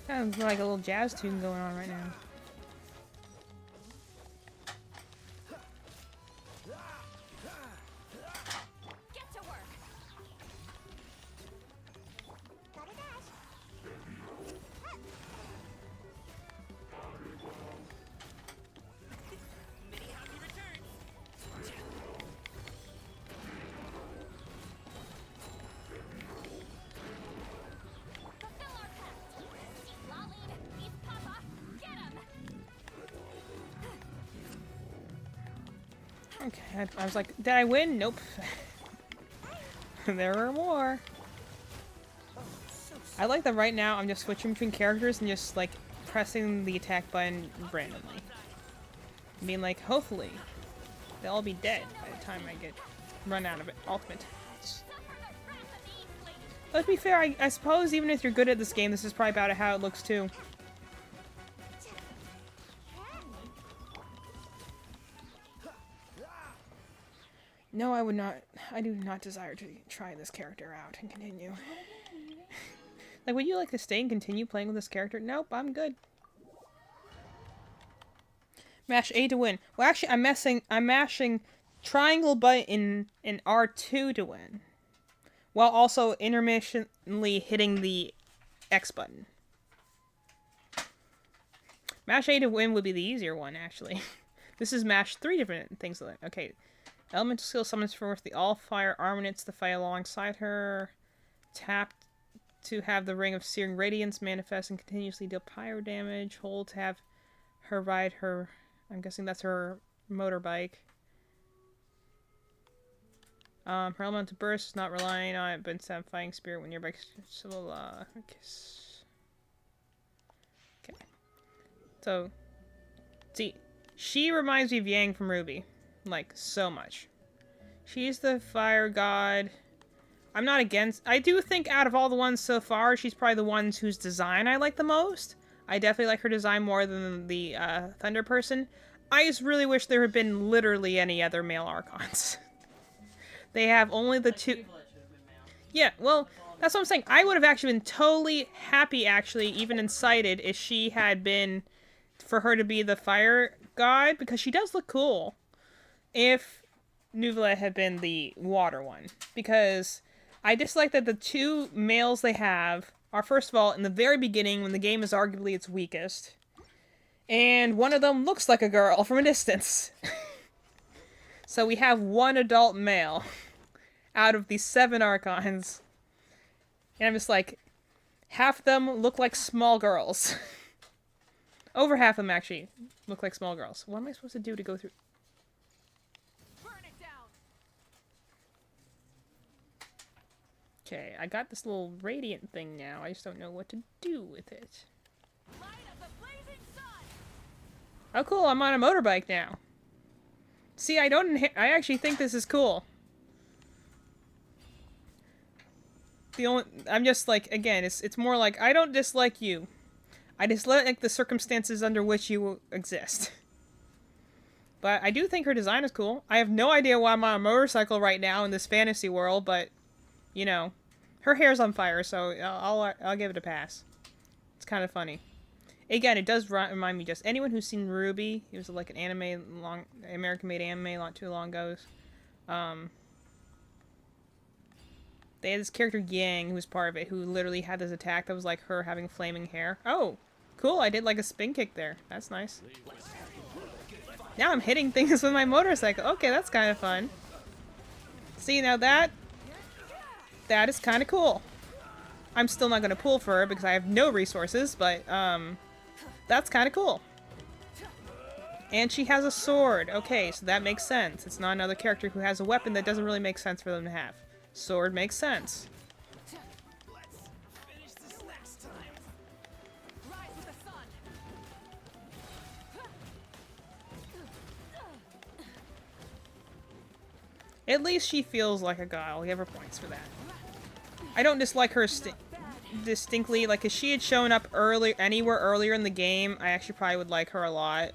Kind of like a little jazz tune going on right now. Get to work. Fulfill our pact. Eat Lolly, eat Papa. Get him. Okay, I was like, did I win? Nope. There were more. I like that right now I'm just switching between characters and just like pressing the attack button randomly. Being like, hopefully they'll all be dead by the time I get run out of it. Ultimate. Suffer the wrath of the Lady. But to be fair, I suppose even if you're good at this game, this is probably about how it looks too. No, I would not. I do not desire to try this character out and continue. Like, would you like to stay and continue playing with this character? Nope, I'm good. Mash A to win. Well, actually, I'm mashing triangle button in R2 to win, while also intermittently hitting the X button. Mash A to win would be the easier one, actually. This is mash 3 different things. Okay. Elemental skill summons forth the all-fire armaments to fight alongside her. Tap to have the ring of searing radiance manifest and continuously deal pyro damage. Hold to have her ride her... I'm guessing that's her motorbike. Her elemental burst is not relying on it, but instead of fighting spirit when nearby... Okay. So, see, she reminds me of Yang from Ruby. Like, so much. She's the fire god. I'm not against... I do think out of all the ones so far, she's probably the ones whose design I like the most. I definitely like her design more than the Thunder person. I just really wish there had been literally any other male Archons. They have only the two... Yeah, well, that's what I'm saying. I would have actually been totally happy, actually, even incited, if she had been... for her to be the fire god, because she does look cool. If Nuvela had been the water one. Because I dislike that the two males they have are, first of all, in the very beginning, when the game is arguably its weakest. And one of them looks like a girl from a distance. So we have one adult male out of the 7 Archons. And I'm just like, half of them look like small girls. Over half of them, actually, look like small girls. What am I supposed to do to go through... Okay, I got this little radiant thing now. I just don't know what to do with it. Light of the blazing sun. Oh, cool! I'm on a motorbike now. See, I actually think this is cool. I'm just like, again, it's more like I don't dislike you. I dislike the circumstances under which you exist. But I do think her design is cool. I have no idea why I'm on a motorcycle right now in this fantasy world, but. You know, her hair's on fire, so I'll give it a pass. It's kind of funny. Again, it does remind me just anyone who's seen Ruby. It was like an American-made anime not too long ago. They had this character Yang who was part of it, who literally had this attack that was like her having flaming hair. Oh, cool! I did like a spin kick there. That's nice. Now I'm hitting things with my motorcycle. Okay, that's kind of fun. See, now that is kind of cool. I'm still not going to pull for her because I have no resources, but that's kind of cool. And she has a sword. Okay, so that makes sense. It's not another character who has a weapon that doesn't really make sense for them to have. Sword makes sense. Let's finish this next time. Rise with the sun. At least she feels like a guy. I'll give her points for that. I don't dislike her distinctly. Like, if she had shown up anywhere earlier in the game, I actually probably would like her a lot.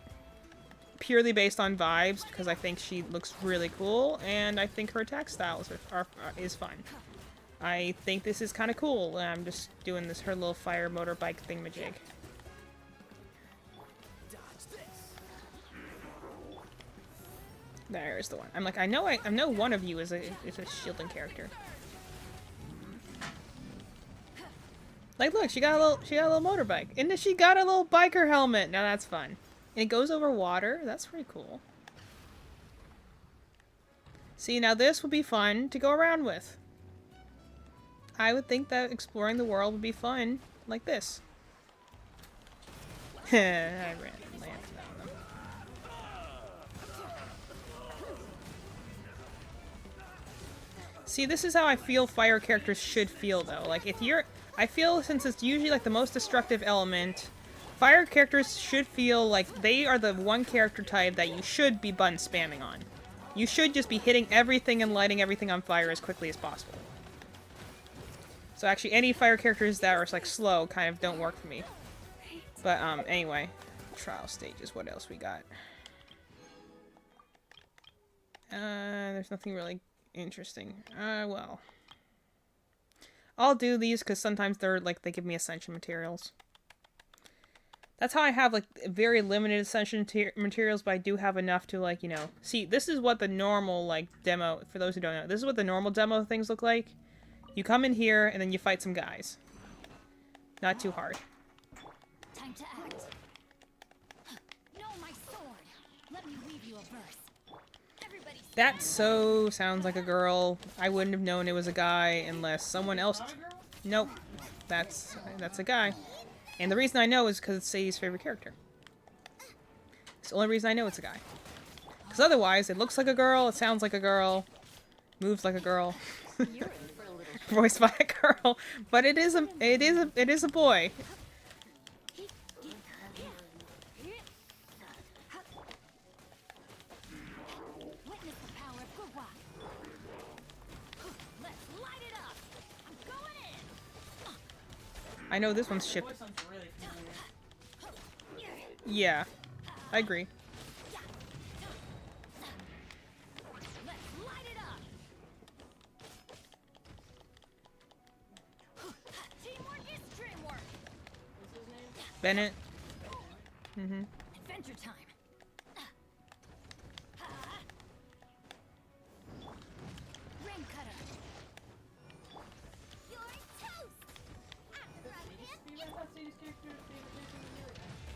Purely based on vibes, because I think she looks really cool, and I think her attack styles is fun. I think this is kind of cool. I'm just doing her little fire motorbike thingamajig. There's the one. I'm like, I know one of you is a shielding character. Like, look, she got a little motorbike, and then she got a little biker helmet. Now that's fun. And it goes over water. That's pretty cool. See, now this would be fun to go around with. I would think that exploring the world would be fun like this. I landed on them. See, this is how I feel fire characters should feel, though. Like, I feel since it's usually, like, the most destructive element, fire characters should feel like they are the one character type that you should be button spamming on. You should just be hitting everything and lighting everything on fire as quickly as possible. So actually, any fire characters that are, like, slow kind of don't work for me. But, anyway. Trial stages. What else we got? There's nothing really interesting. Well. I'll do these because sometimes they're, like, they give me ascension materials. That's how I have, like, very limited ascension materials, but I do have enough to, like, you know... See, this is what the normal, like, demo... For those who don't know, this is what the normal demo things look like. You come in here, and then you fight some guys. Not too hard. Time to act. No, my sword. Let me weave you a verse. Everybody That so sounds like a girl. I wouldn't have known it was a guy unless someone else... Nope. That's a guy. And the reason I know is because it's Sadie's favorite character. It's the only reason I know it's a guy. Because otherwise, it looks like a girl, it sounds like a girl, moves like a girl, you're in for a little voiced by a girl, but it is a boy. Witness the power of Gurwa. Let's light it up. I'm going in. I know this one's shipped. Voice sounds really familiar. Yeah, I agree. Let's light it up. Teamwork is dreamwork. Bennett. Mm-hmm. Adventure time. Rain cutter. You're toast.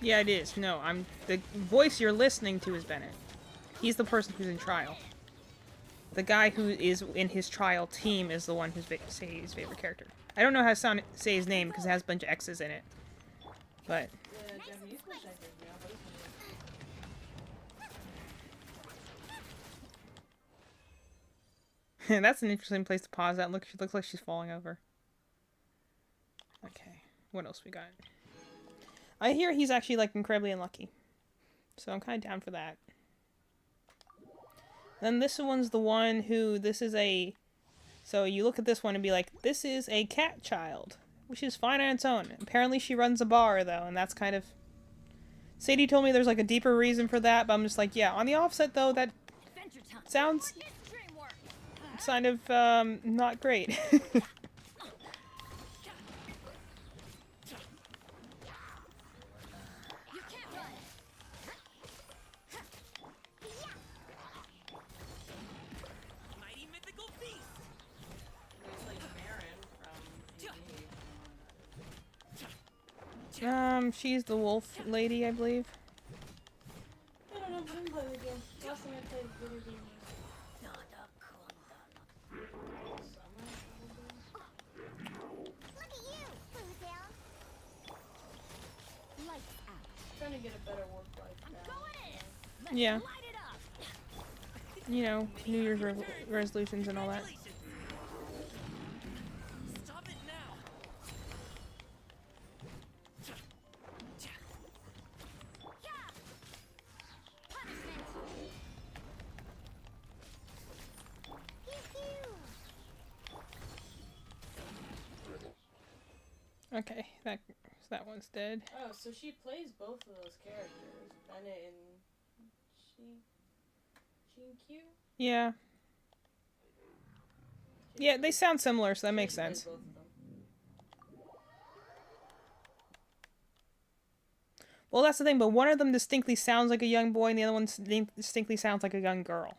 Yeah, it is. No, the voice you're listening to is Bennett. He's the person who's in trial. The guy who is in his trial team is the one who's Sadie's favorite character. I don't know how to say his name because it has a bunch of X's in it. But... That's an interesting place to pause at. Look, she looks like she's falling over. Okay, what else we got? I hear he's actually, like, incredibly unlucky. So I'm kind of down for that. Then this one's the one who, so you look at this one and be like, this is a cat child, which is fine on its own. Apparently she runs a bar, though, and that's kind of... Sadie told me there's, like, a deeper reason for that, but I'm just like, yeah, on the offset, though, that sounds kind of, not great. She's the wolf lady, I believe. I don't know, I didn't play the game. Last time I played video game Look at you, Blue down. Lights out. trying to get a better work life I'm balance. going in. Yeah. Light it up. You know, New Year's resolutions and all that. Stop it now. Yeah. Punishment. Pew-pew. Okay, that one's dead. Oh, so she plays both of those characters, Bennett and Q. Yeah. Yeah, they sound similar, so that makes sense. Both of them. Well, that's the thing, but one of them distinctly sounds like a young boy, and the other one distinctly sounds like a young girl.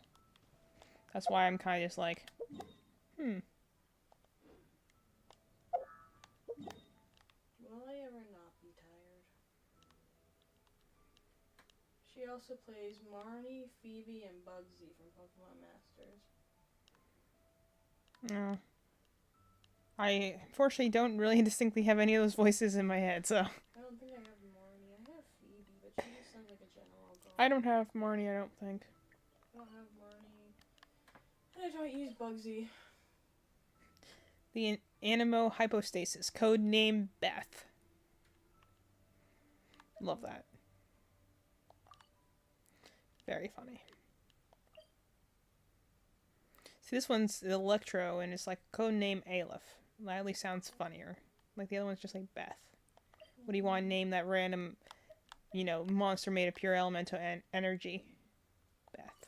That's why I'm kind of just like, Will I ever not be tired? She also plays Marnie, Phoebe, and Bugsy from Pokemon Masters. No. I unfortunately don't really distinctly have any of those voices in my head, so. I don't think I have Marnie. I have Phoebe, but she just sounds like a general girl. I don't have Marnie, I don't think. I don't have Marnie. And I don't use Bugsy. The Animo Hypostasis, code name Beth. Love that. Very funny. See, this one's Electro, and it's like code name Aleph. That at least sounds funnier. Like the other one's just like Beth. What do you want to name that random, you know, monster made of pure elemental energy? Beth.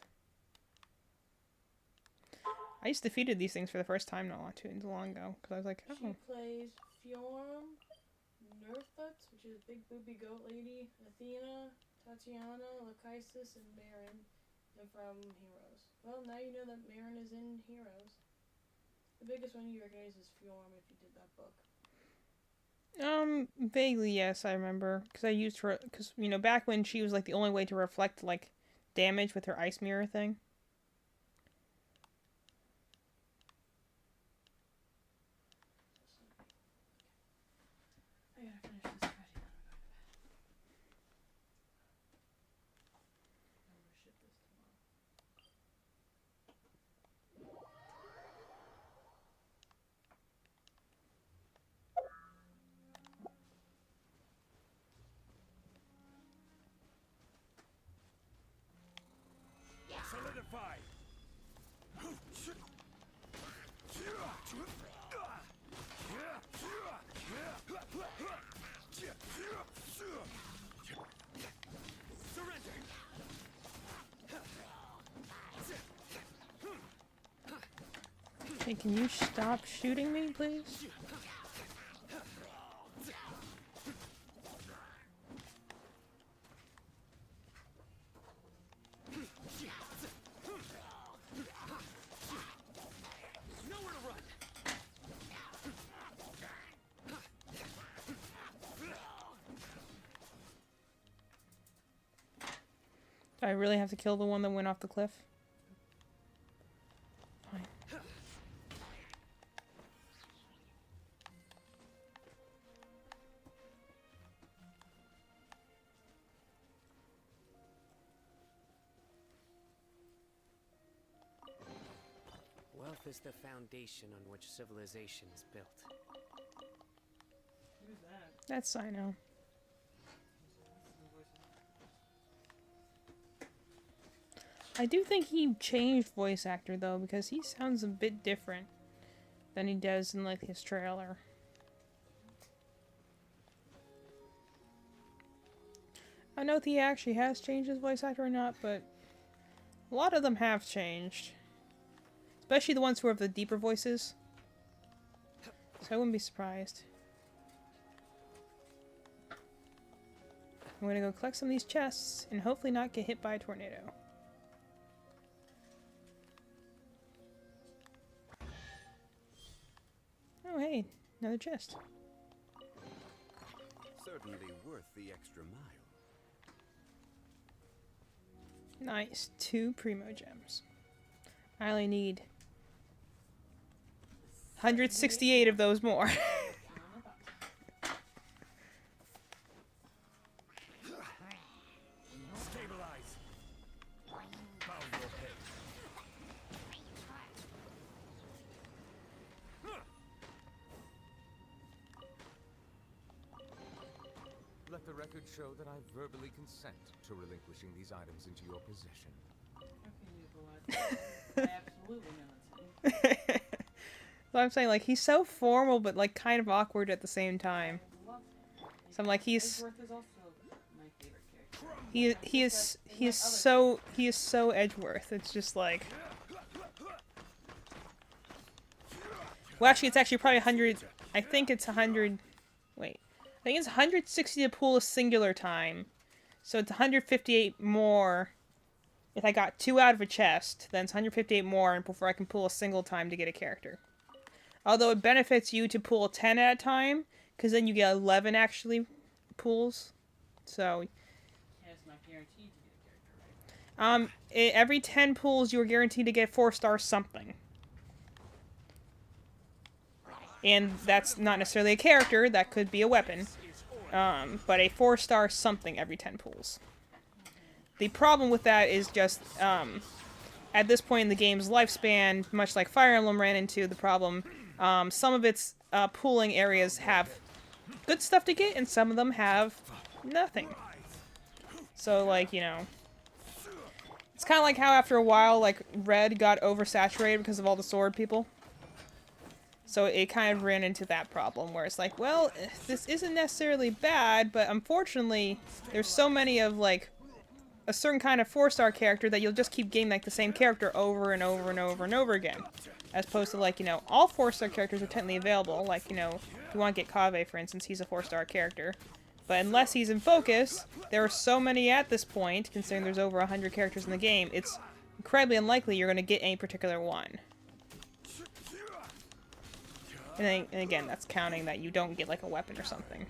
I just defeated these things for the first time not too long ago, because I was like, oh. She plays Fjorm, Nerthut, which is Big Booby Goat Lady, Athena, Tatiana, Lachesis, and Marin. And from Heroes. Well, now you know that Marin is in Heroes. The biggest one you recognize is Fjorm if you did that book. Vaguely, yes, I remember. Because I used her, because, you know, back when she was, like, the only way to reflect, like, damage with her ice mirror thing. I gotta finish this already, then I'm going to bed. I'm gonna ship this tomorrow. Solidify. Surrender. Hey, can you stop shooting me, please? Nowhere to run. Do I really have to kill the one that went off the cliff? Fine. Wealth is the foundation on which civilization is built. Who's that? That's Sino. I do think he changed voice actor, though, because he sounds a bit different than he does in, like, his trailer. I don't know if he actually has changed his voice actor or not, but a lot of them have changed. Especially the ones who have the deeper voices. So I wouldn't be surprised. I'm gonna go collect some of these chests and hopefully not get hit by a tornado. Oh hey, another chest. Certainly worth the extra mile. Nice, 2 Primo Gems. I only need 168 of those more. Stabilize. let the record show that I verbally consent to relinquishing these items into your possession. I absolutely know that's him. So I'm saying, like, he's so formal, but, like, kind of awkward at the same time. Love him. So I'm like, he's... Edgeworth is also my favorite character. He is so Edgeworth. It's just like... Well, actually, it's actually probably 100... I think it's 100... Wait. I think it's 160 to pull a singular time. So it's 158 more... If I got 2 out of a chest, then it's 158 more before I can pull a single time to get a character. Although it benefits you to pull 10 at a time, because then you get 11 actually pulls. So... Yeah, it's not guaranteed to get a character, right? Every 10 pulls, you are guaranteed to get 4-star something. And that's not necessarily a character, that could be a weapon. But a 4-star something every 10 pulls. The problem with that is just, at this point in the game's lifespan, much like Fire Emblem ran into the problem, some of its pooling areas have good stuff to get, and some of them have nothing. So, like, you know... It's kind of like how after a while, like, Red got oversaturated because of all the sword people. So it kind of ran into that problem, where it's like, well, this isn't necessarily bad, but unfortunately, there's so many of, like, a certain kind of 4-star character that you'll just keep getting, like, the same character over and over and over and over again. As opposed to, like, you know, all 4-star characters are technically available. Like, you know, if you want to get Kaveh, for instance, he's a 4-star character. But unless he's in focus, there are so many at this point, considering there's over 100 characters in the game, it's incredibly unlikely you're going to get any particular one. And again, that's counting that you don't get, like, a weapon or something.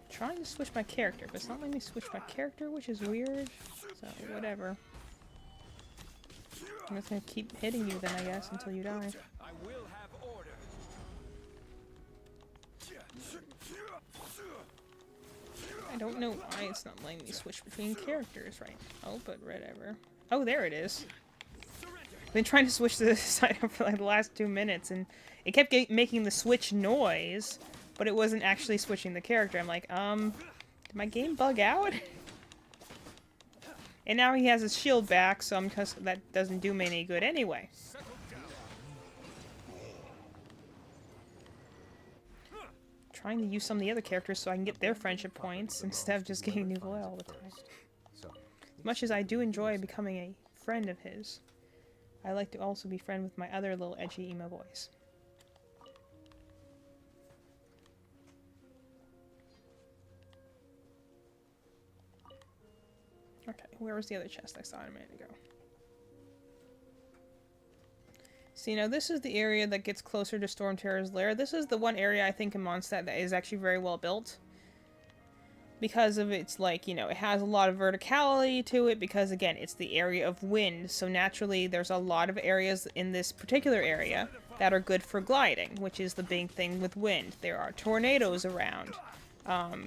Trying to switch my character, but it's not letting me switch my character, which is weird. So, whatever. I'm just gonna keep hitting you then, I guess, until you die. I will have order. I don't know why it's not letting me switch between characters right now, but whatever. Oh, there it is. I've been trying to switch this item for like the last 2 minutes, and it kept making the switch noise, but it wasn't actually switching the character. I'm like, did my game bug out? And now he has his shield back, so that doesn't do me any good anyway. Trying to use some of the other characters so I can get their friendship points instead of just getting Nouveau all the time. As much as I do enjoy becoming a friend of his, I like to also be friend with my other little edgy emo boys. Okay, where was the other chest I saw a minute ago? So, you know, this is the area that gets closer to Storm Terror's lair. This is the one area I think in Mondstadt that is actually very well built. Because of its, like, you know, it has a lot of verticality to it because, again, it's the area of wind. So naturally, there's a lot of areas in this particular area that are good for gliding, which is the big thing with wind. There are tornadoes around,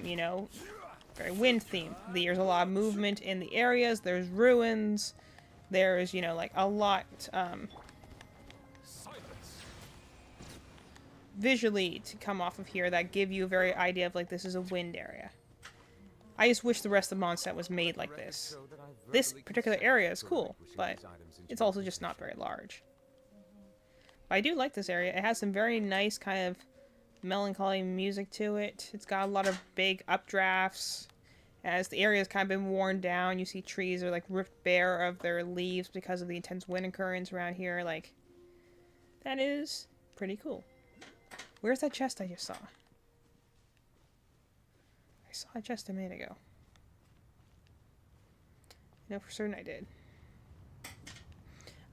you know, very wind themed. There's a lot of movement in the areas. There's ruins. There's, you know, like, a lot, visually to come off of here that give you a very idea of, like, this is a wind area. I just wish the rest of Mondstadt was made like this. This particular area is cool, but it's also just not very large. But I do like this area. It has some very nice kind of melancholy music to it. It's got a lot of big updrafts. As the area has kind of been worn down, you see trees are, like, ripped bare of their leaves because of the intense wind occurrence around here. Like, that is pretty cool. Where's that chest I just saw? I saw a chest a minute ago. I know for certain I did.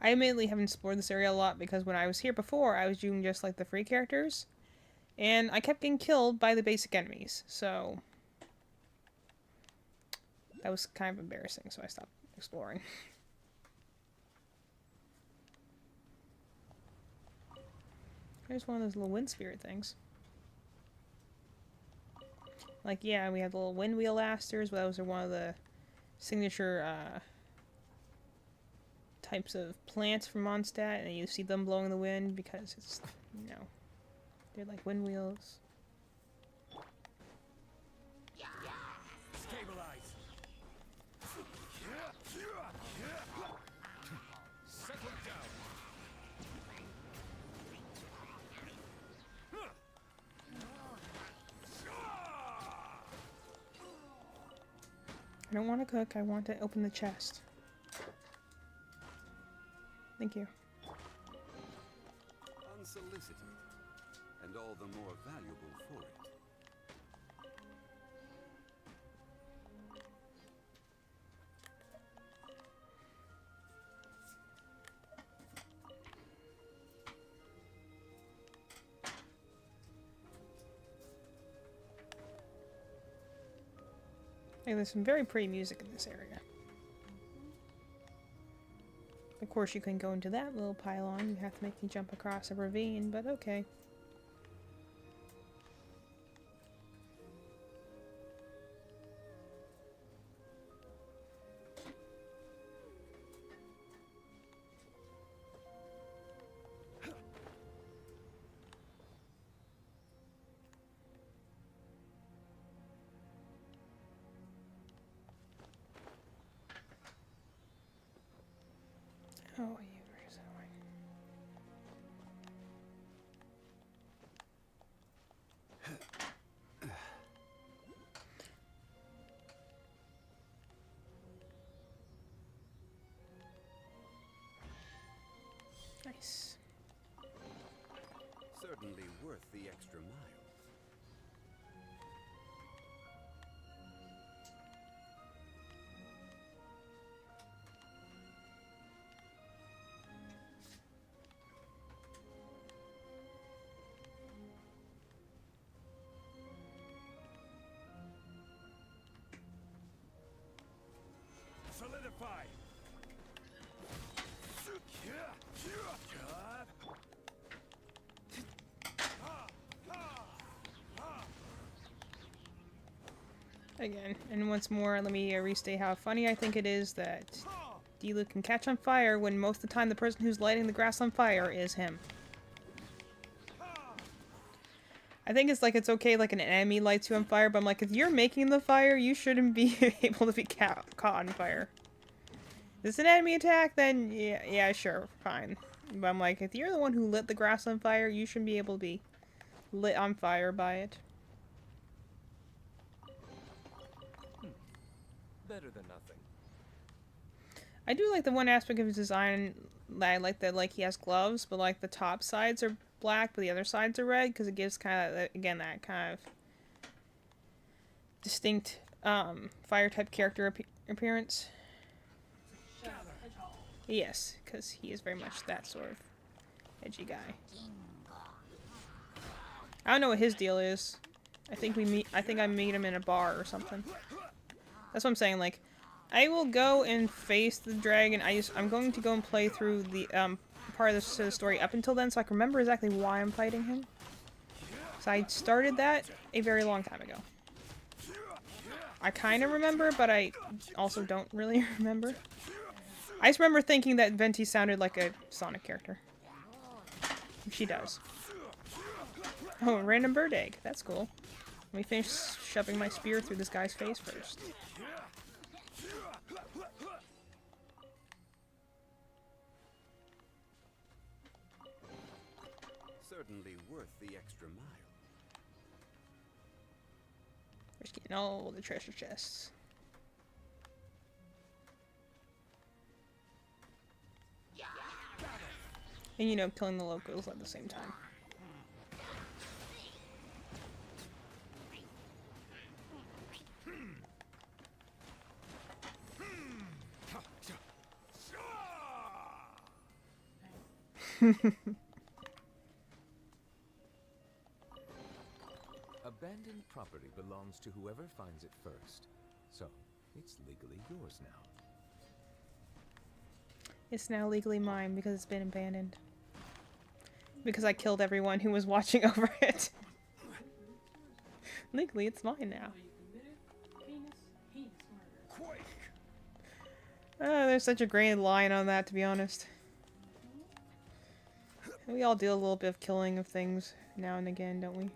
I admittedly haven't explored this area a lot because when I was here before, I was doing just like the free characters. And I kept getting killed by the basic enemies, so that was kind of embarrassing, so I stopped exploring. There's one of those little wind spirit things. Like, yeah, we have the little wind wheel asters. Those are one of the signature types of plants from Mondstadt, and you see them blowing in the wind because it's, you know, they're like wind wheels. Stabilize. Settle down. I don't want to cook, I want to open the chest. Thank you. Unsolicited, and all the more valuable for it. Hey, there's some very pretty music in this area. Of course, you can go into that little pylon. You have to make me jump across a ravine, but okay. Oh, you were so annoying. Nice. Certainly worth the extra mile. Solidify. Again, and once more, let me restate how funny I think it is that Diluc can catch on fire when most of the time the person who's lighting the grass on fire is him. I think it's like it's okay like an enemy lights you on fire, but I'm like, if you're making the fire, you shouldn't be able to be caught on fire. If it's an enemy attack, then yeah, sure, fine. But I'm like, if you're the one who lit the grass on fire, you shouldn't be able to be lit on fire by it. Better than nothing. I do like the one aspect of his design that I like, that like he has gloves, but like the top sides are black, but the other sides are red, because it gives kind of, again, that kind of distinct fire type character appearance. Yes, because he is very much that sort of edgy guy. I don't know what his deal is. I think I meet him in a bar or something. That's what I'm saying. Like, I will go and face the dragon. I'm going to go and play through the part of the story up until then, so I can remember exactly why I'm fighting him. So I started that a very long time ago. I kind of remember, but I also don't really remember. I just remember thinking that Venti sounded like a Sonic character. She does. Oh, a random bird egg. That's cool. Let me finish shoving my spear through this guy's face first. Certainly worth the extra mile. We're just getting all the treasure chests. And you know, killing the locals at the same time. Abandoned property belongs to whoever finds it first. So, it's legally yours now. It's now legally mine because it's been abandoned. Because I killed everyone who was watching over it. Legally, it's mine now. Heinous murder. Quake. There's such a grand line on that, to be honest. We all do a little bit of killing of things now and again, don't we?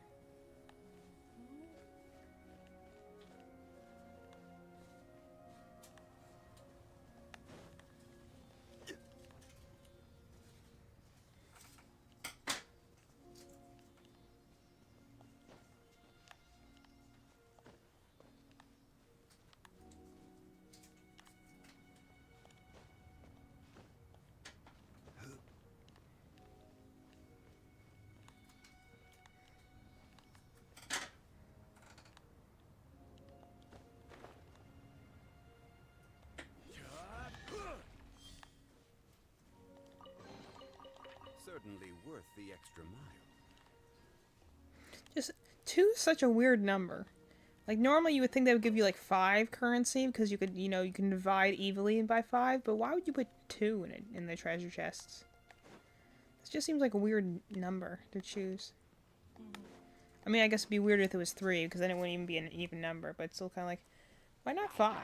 Certainly worth the extra mile. Just 2 is such a weird number. Like, normally you would think they would give you, like, 5 currency, because you could, you know, you can divide evenly by 5, but why would you put 2 in it, in the treasure chests? This just seems like a weird number to choose. I mean, I guess it'd be weird if it was 3, because then it wouldn't even be an even number, but it's still kind of like, why not 5?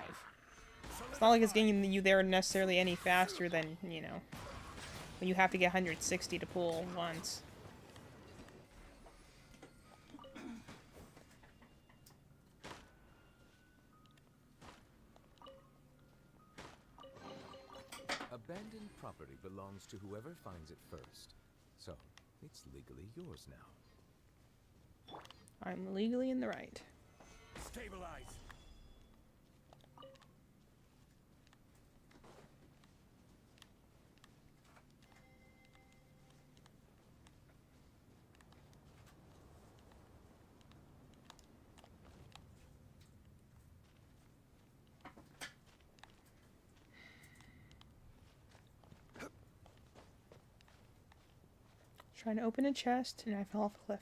It's not like it's getting you there necessarily any faster than, you know, when you have to get 160 to pull once. Abandoned property belongs to whoever finds it first. So, it's legally yours now. I'm legally in the right. Stabilize. Trying to open a chest, and I fell off a cliff.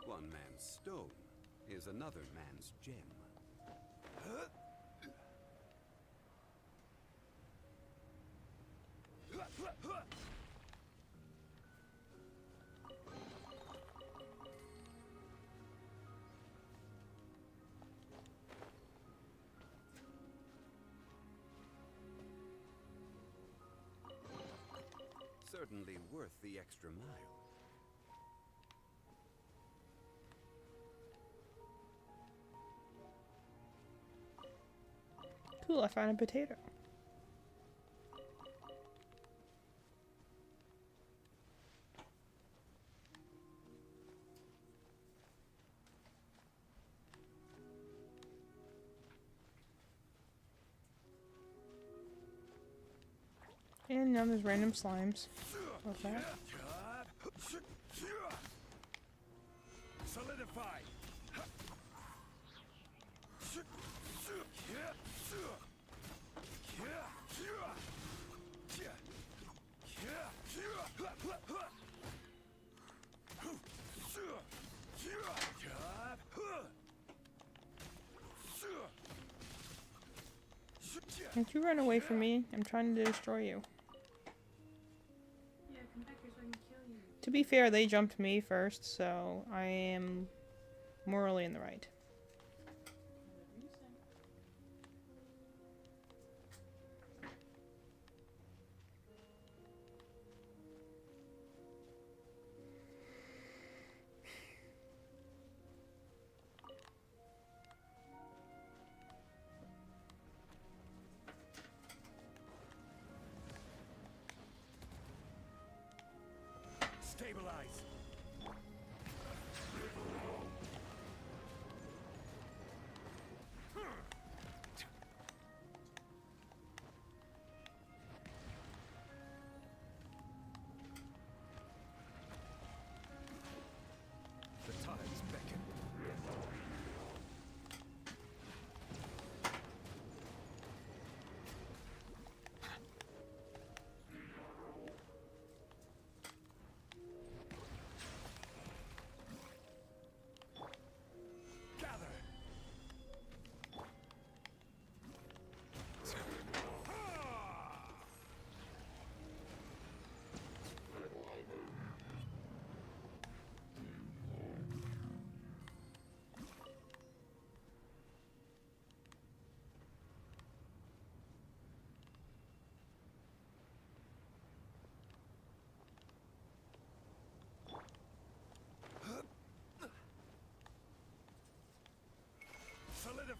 One man's stone is another man's gem. Certainly worth the extra mile. Cool, I found a potato. And now there's random slimes. Love that. Solidify. Don't you run away from me. I'm trying to destroy you. Yeah, come back here so I can kill you. To be fair, they jumped me first, so I am morally in the right. Whatever you say. Stabilize. The tides beckon.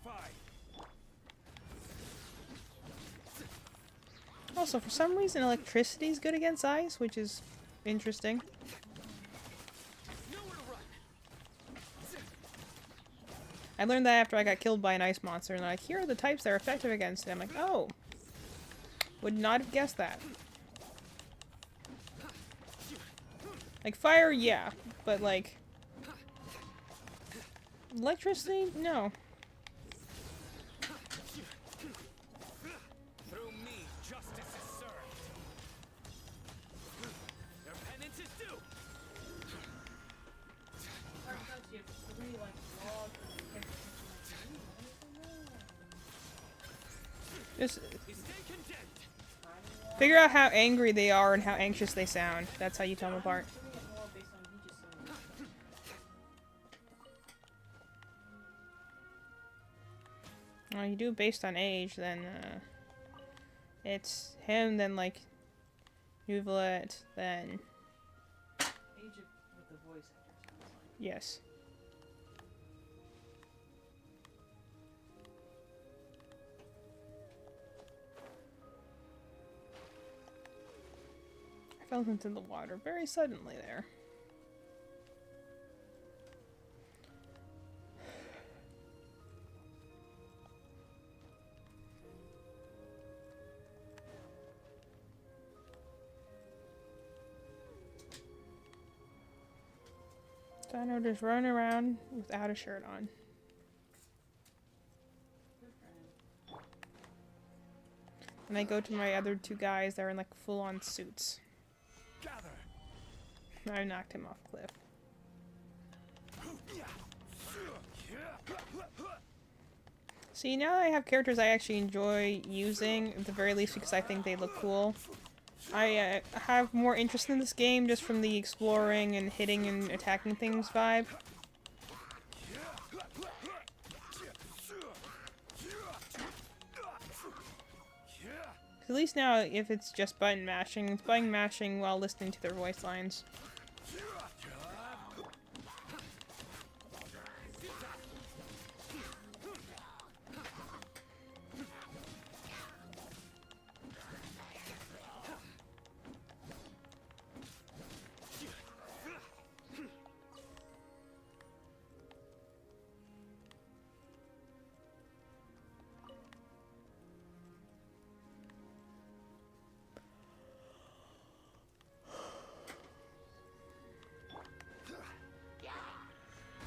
Solidify. Also, for some reason, electricity is good against ice, which is interesting. Nowhere to run. I learned that after I got killed by an ice monster, and like, here are the types that are effective against it. I'm like, oh. Would not have guessed that. Like, fire, yeah. But, like... electricity? No. Through me, justice is served. Your penance is due. Just Stay content. figure out how angry they are and how anxious they sound. That's how you tell them apart. Well, you do it based on age, then, it's him, then, like, Uvalette, then... Age of what the voice actor sounds like. yes. I fell into the water very suddenly there. Dino just running around without a shirt on. And I go to my other two guys that are in like full-on suits. Gather. I knocked him off cliff. See, now I have characters I actually enjoy using, at the very least because I think they look cool. I have more interest in this game just from the exploring and hitting and attacking things vibe. At least now, if it's just button mashing, it's button mashing while listening to their voice lines.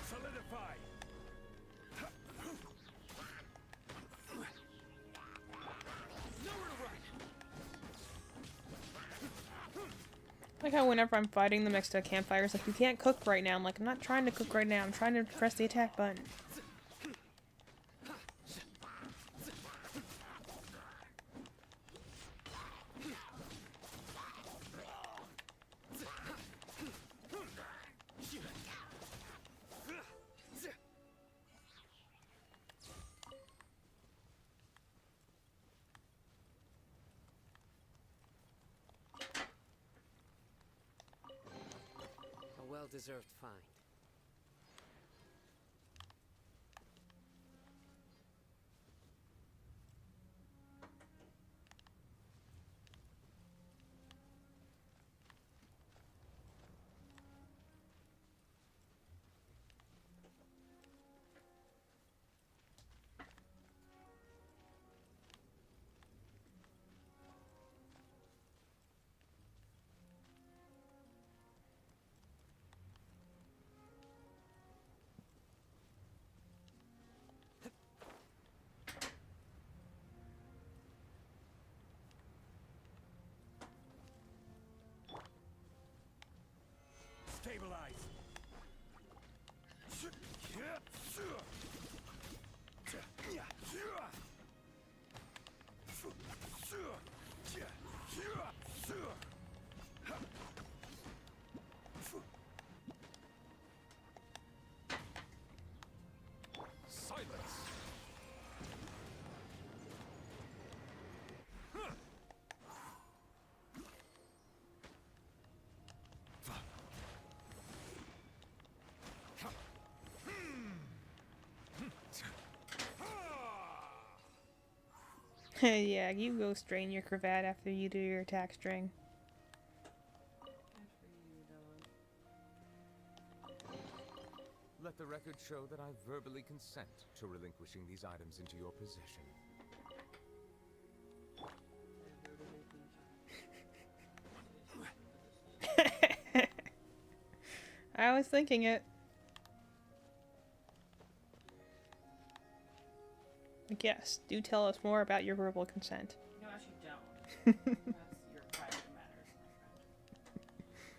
Solidify. Nowhere to run. Like how whenever I'm fighting them next to a campfire, it's like, you can't cook right now. I'm like, I'm not trying to cook right now. I'm trying to press the attack button. A well-deserved find. Stabilize. Silence! Yeah, you go strain your cravat after you do your attack string. Let the record show that I verbally consent to relinquishing these items into your possession. I was thinking it. Like, yes, do tell us more about your verbal consent. No, actually don't. That's your private matters, my friend.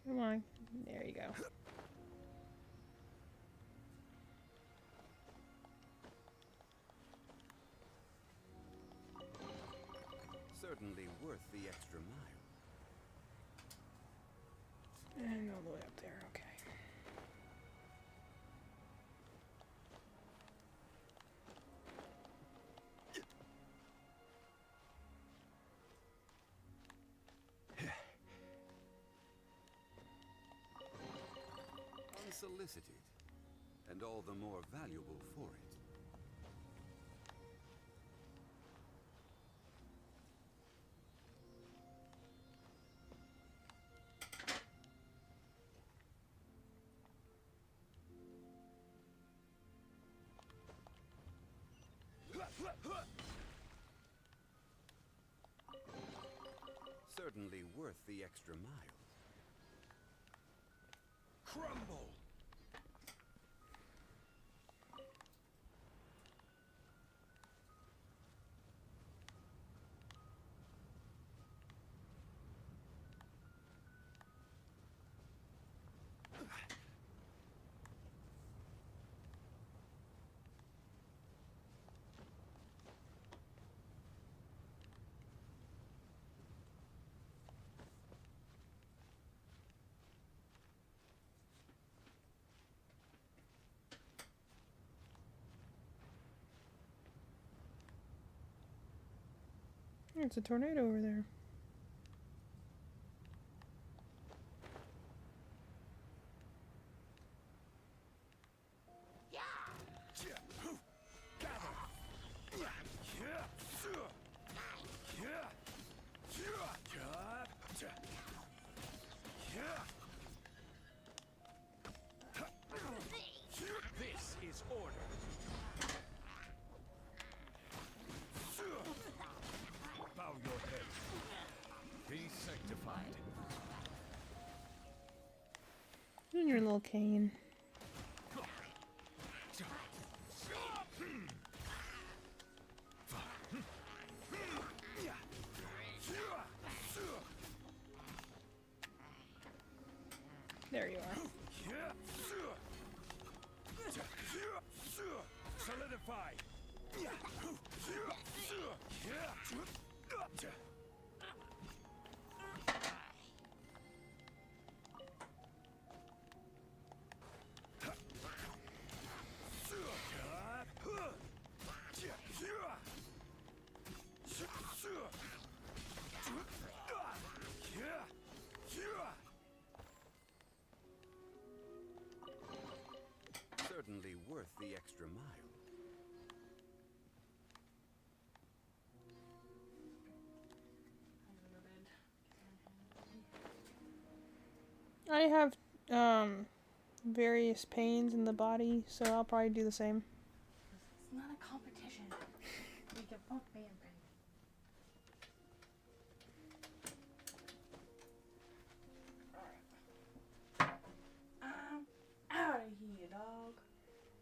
Come on. There you go. Certainly worth the extra mile. And all the way up there, okay. Unsolicited, and all the more valuable for it. Certainly worth the extra mile. Crumble! There's a tornado over there. This is order. Bow your head. Be sanctified. And your little cane. There you are. Solidify. Certainly worth the extra mile. I have various pains in the body, so I'll probably do the same. It's not a competition. We can both be in pain. I'm out of here, dog.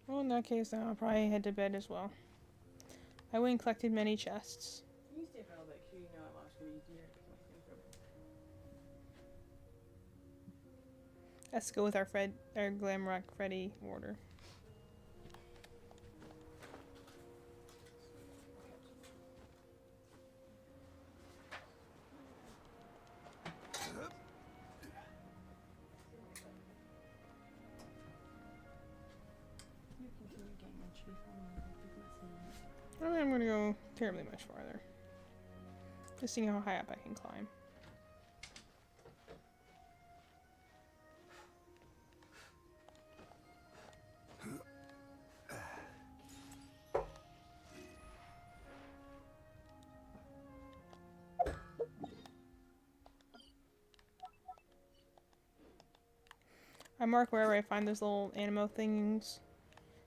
Well, in that case, then I'll probably head to bed as well. I went and collected many chests. You stay for a little bit, 'cause you know I'm always gonna be here. Let's go with our Glamrock Freddy order. I don't think I'm gonna go terribly much farther. Just seeing how high up I can climb. I mark wherever I find those little animo things.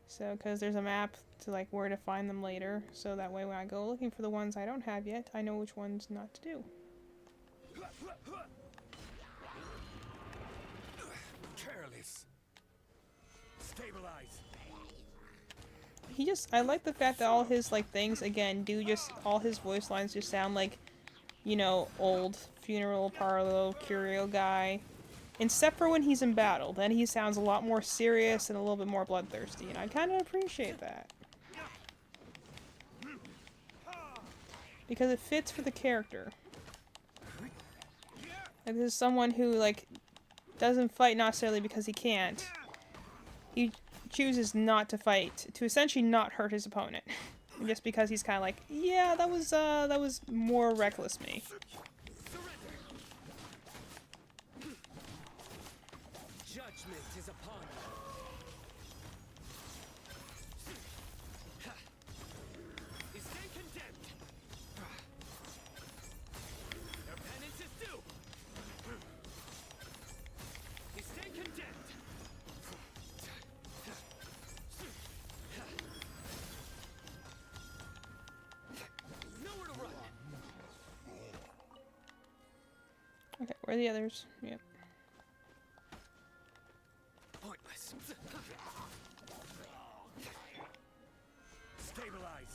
So, because there's a map to like where to find them later. So that way when I go looking for the ones I don't have yet, I know which ones not to do. Careless. Stabilize. I like the fact that all his like things, again, all his voice lines just sound like, you know, old funeral parlor curio guy. Except for when he's in battle, then he sounds a lot more serious and a little bit more bloodthirsty, and I kind of appreciate that. Because it fits for the character. And this is someone who, like, doesn't fight not necessarily because he can't. He chooses not to fight, to essentially not hurt his opponent. Just because he's kind of like, yeah, that was more reckless me. Judgment is upon you. You stand condemned. Your penance is due. You stand condemned. Nowhere to run. Okay, where are the others? Yep. Pointless. Stabilize.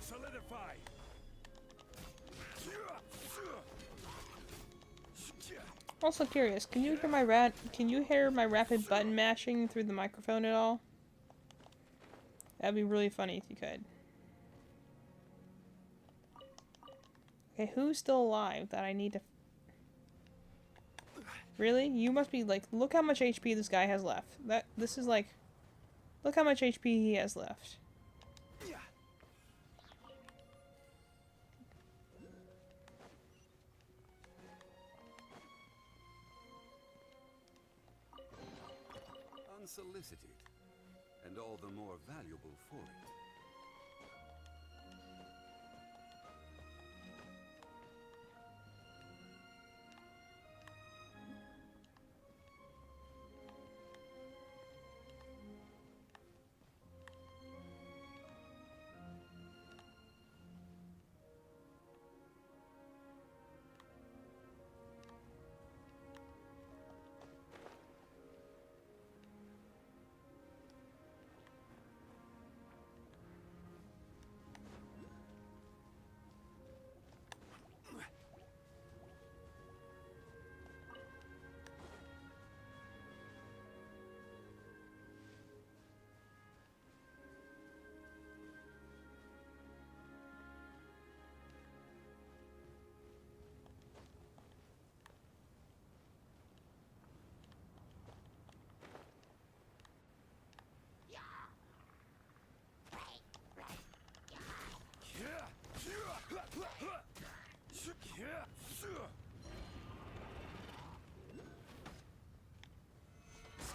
Solidify. Also curious, can you hear my rapid button mashing through the microphone at all? That'd be really funny if you could. Okay, who's still alive that I need to... Really? You must be like, look how much HP this guy has left. This is like, look how much HP he has left. Unsolicited, and all the more valuable for it.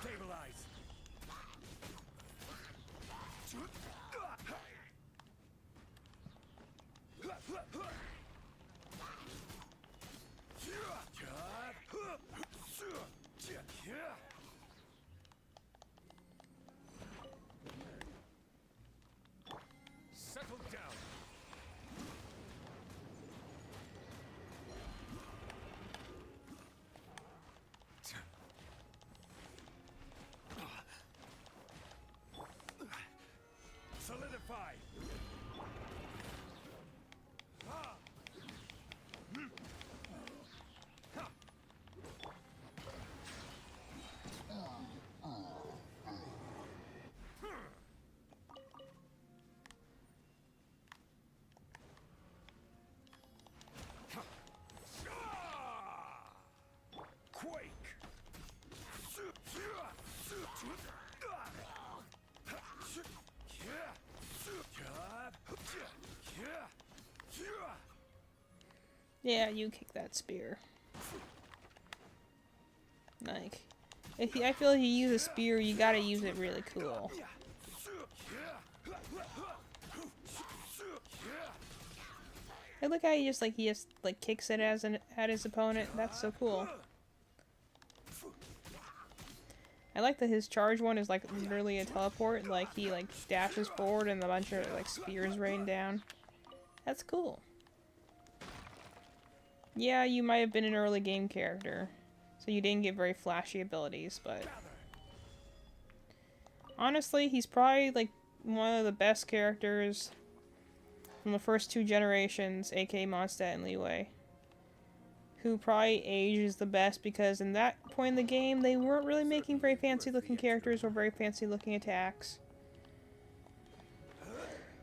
Stabilize. Settle down. Solidify. Yeah, you kick that spear. Like, I feel like you use a spear, you gotta use it really cool. I look how he just kicks it at his opponent. That's so cool. I like that his charge one is like literally a teleport. Like he like dashes forward and a bunch of like spears rain down. That's cool. Yeah, you might have been an early game character, so you didn't get very flashy abilities, but honestly, he's probably like one of the best characters from the first 2 generations, aka Mondstadt and Liyue, who probably ages the best because in that point in the game, they weren't really making very fancy looking characters or very fancy looking attacks.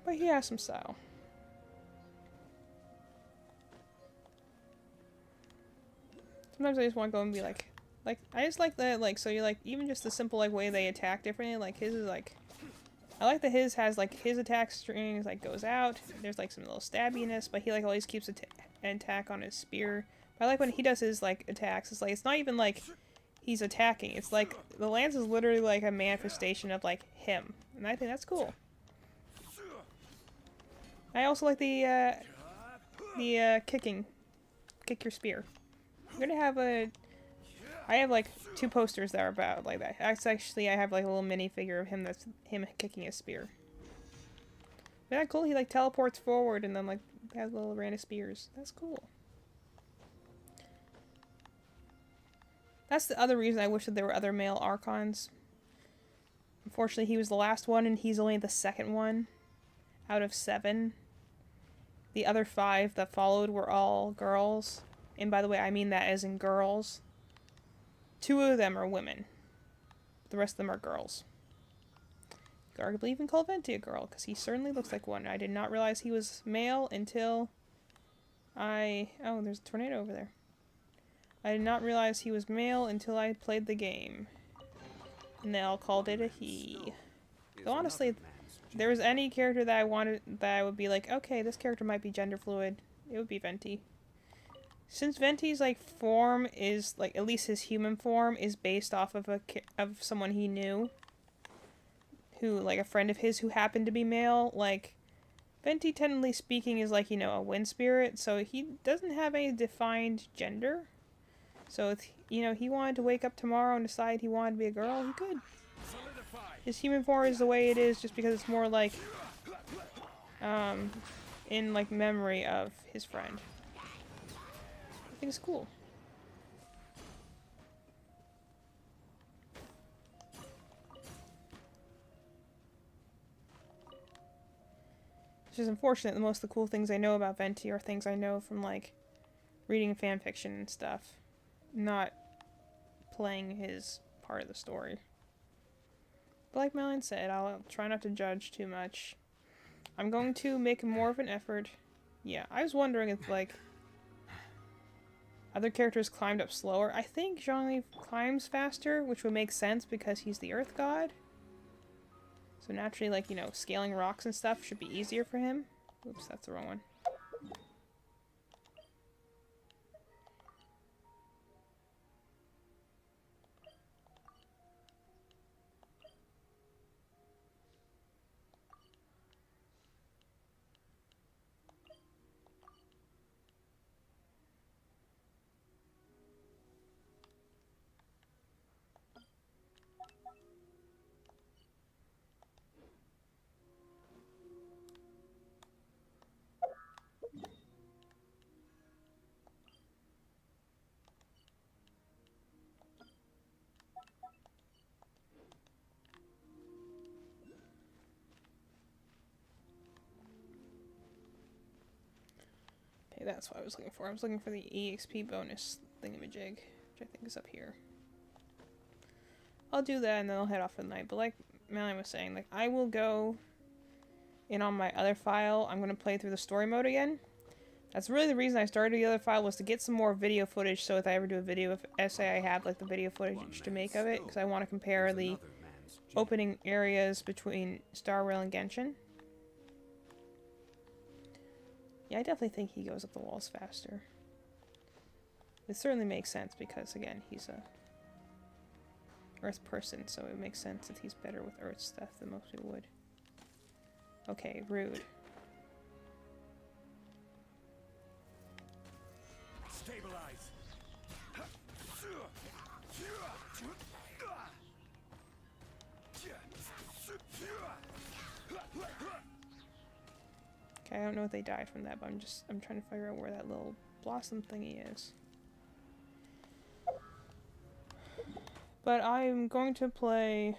But he has some style. Sometimes I just want to go and be like, I just like that, like, so you like, even just the simple, like, way they attack differently, like, his is, like, I like that his has, like, his attack strings, like, goes out, there's, like, some little stabbiness, but he, like, always keeps an attack on his spear. But I like when he does his, like, attacks, it's, like, it's not even, like, he's attacking, it's, like, the lance is literally, like, a manifestation of, like, him, and I think that's cool. I also like the kicking. Kick your spear. I'm gonna have I have like 2 posters that are about like that. Actually, I have like a little mini figure of him that's him kicking his spear. Isn't that cool? He like teleports forward and then like has little random spears. That's cool. That's the other reason I wish that there were other male Archons. Unfortunately, he was the last one and he's only the second one out of 7. The other 5 that followed were all girls. And by the way, I mean that as in girls. 2 of them are women. The rest of them are girls. You could arguably even call Venti a girl, because he certainly looks like one. I did not realize he was male until oh, there's a tornado over there. I did not realize he was male until I played the game. And they all called it a he. Though honestly, if there was any character that I wanted, that I would be like, okay, this character might be gender fluid, it would be Venti. Since Venti's like form is like, at least his human form is based off of someone he knew, who like a friend of his who happened to be male. Like Venti, technically speaking, is like, you know, a wind spirit, so he doesn't have any defined gender. So if, you know, he wanted to wake up tomorrow and decide he wanted to be a girl, he could. His human form is the way it is just because it's more like in like memory of his friend. I think it's cool. It's just unfortunate that most of the cool things I know about Venti are things I know from, like, reading fanfiction and stuff. Not playing his part of the story. But like Melon said, I'll try not to judge too much. I'm going to make more of an effort. Yeah, I was wondering if, like, other characters climbed up slower. I think Zhongli climbs faster, which would make sense because he's the Earth God. So naturally, like, you know, scaling rocks and stuff should be easier for him. Oops, that's the wrong one. Okay, that's what I was looking for. I was looking for the EXP bonus thingamajig, which I think is up here. I'll do that and then I'll head off for the night. But like Melanie was saying, like, I will go in on my other file. I'm going to play through the story mode again. That's really the reason I started the other file, was to get some more video footage, so if I ever do a video of essay, I have like the video footage to make of it, because I want to compare the opening areas between Star Rail and Genshin. Yeah, I definitely think he goes up the walls faster. It certainly makes sense because, again, he's a Earth person, so it makes sense that he's better with Earth stuff than most people would. Okay, rude. Stabilize. Okay, I don't know if they died from that, but I'm trying to figure out where that little blossom thingy is. But I'm going to play...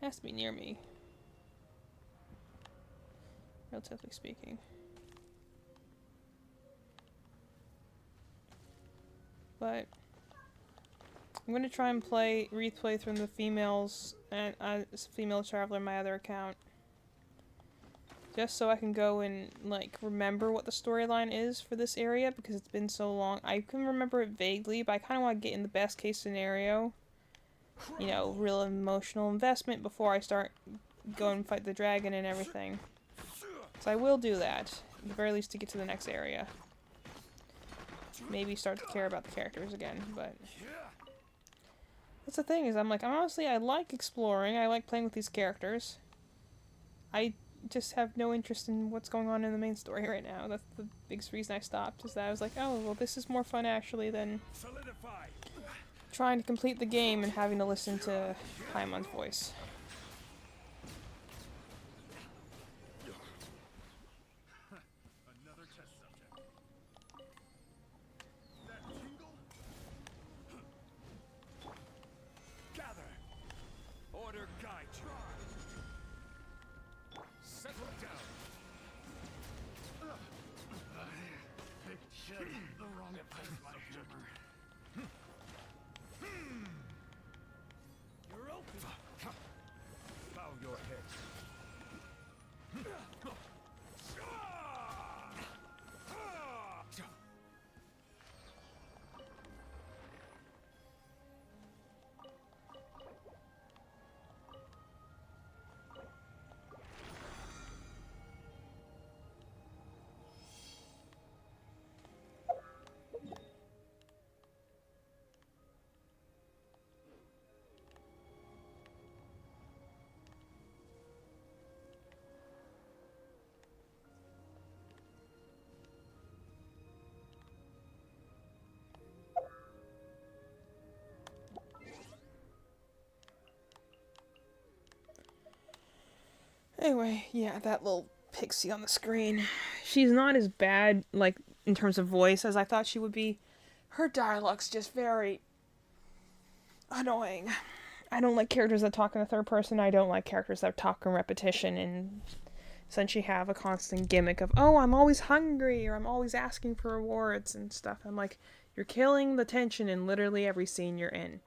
It has to be near me. Relatively speaking. But I'm gonna try and replay through the females and female traveler my other account. Just so I can go and like remember what the storyline is for this area because it's been so long. I can remember it vaguely, but I kinda wanna get in the best case scenario. You know, real emotional investment before I start going and fight the dragon and everything. So I will do that, at the very least to get to the next area. Maybe start to care about the characters again, but... That's the thing, is I'm honestly, I like exploring, I like playing with these characters. I just have no interest in what's going on in the main story right now. That's the biggest reason I stopped, is that I was like, oh, well this is more fun actually than trying to complete the game and having to listen to Paimon's voice. Another test subject. That tingle? Gather. Order guide you. Settle down. The wrong advice, my hammer. You're open. Bow your head. Anyway, yeah, that little pixie on the screen. She's not as bad, like, in terms of voice as I thought she would be. Her dialogue's just very annoying. I don't like characters that talk in the third person. I don't like characters that talk in repetition and essentially have a constant gimmick of, oh, I'm always hungry, or I'm always asking for rewards and stuff. I'm like, you're killing the tension in literally every scene you're in.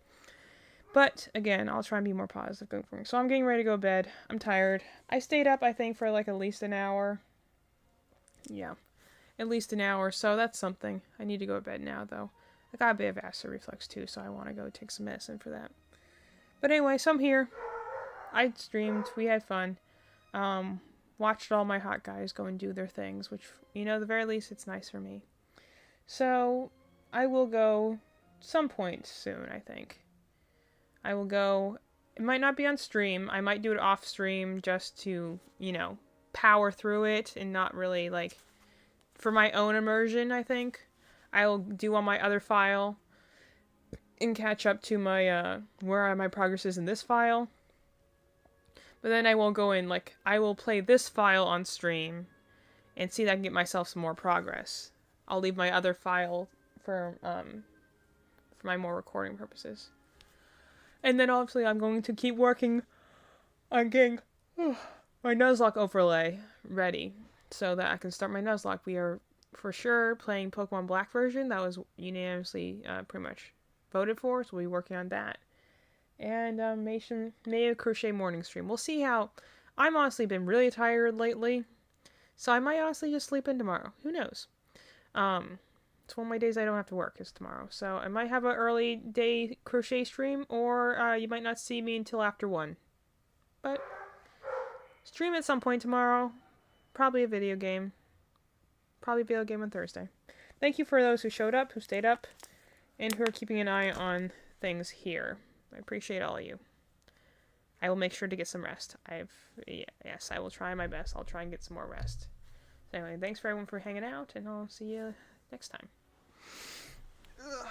But, again, I'll try and be more positive going forward. So I'm getting ready to go to bed. I'm tired. I stayed up, I think, for like at least an hour. Yeah. At least an hour, so that's something. I need to go to bed now, though. I got a bit of acid reflux, too, so I want to go take some medicine for that. But anyway, so I'm here. I streamed. We had fun. Watched all my hot guys go and do their things, which, you know, at the very least, it's nice for me. So, I will go some point soon, I think. I will go, it might not be on stream, I might do it off stream just to, you know, power through it and not really, like, for my own immersion, I think. I will do on my other file and catch up to my, where my progress is in this file. But then I will go in, like, I will play this file on stream and see that I can get myself some more progress. I'll leave my other file for my more recording purposes. And then obviously I'm going to keep working on getting my Nuzlocke overlay ready so that I can start my Nuzlocke. We are for sure playing Pokemon Black version. That was unanimously pretty much voted for, so we'll be working on that. And maybe a crochet morning stream. We'll see how... I'm honestly been really tired lately, so I might honestly just sleep in tomorrow. Who knows? It's one of my days I don't have to work is tomorrow. So I might have an early day crochet stream, or you might not see me until after 1. But stream at some point tomorrow. Probably a video game. probably video game on Thursday. Thank you for those who showed up, who stayed up, and who are keeping an eye on things here. I appreciate all of you. I will make sure to get some rest. Yes, I will try my best. I'll try and get some more rest. So anyway, thanks for everyone for hanging out, and I'll see you next time. Ugh.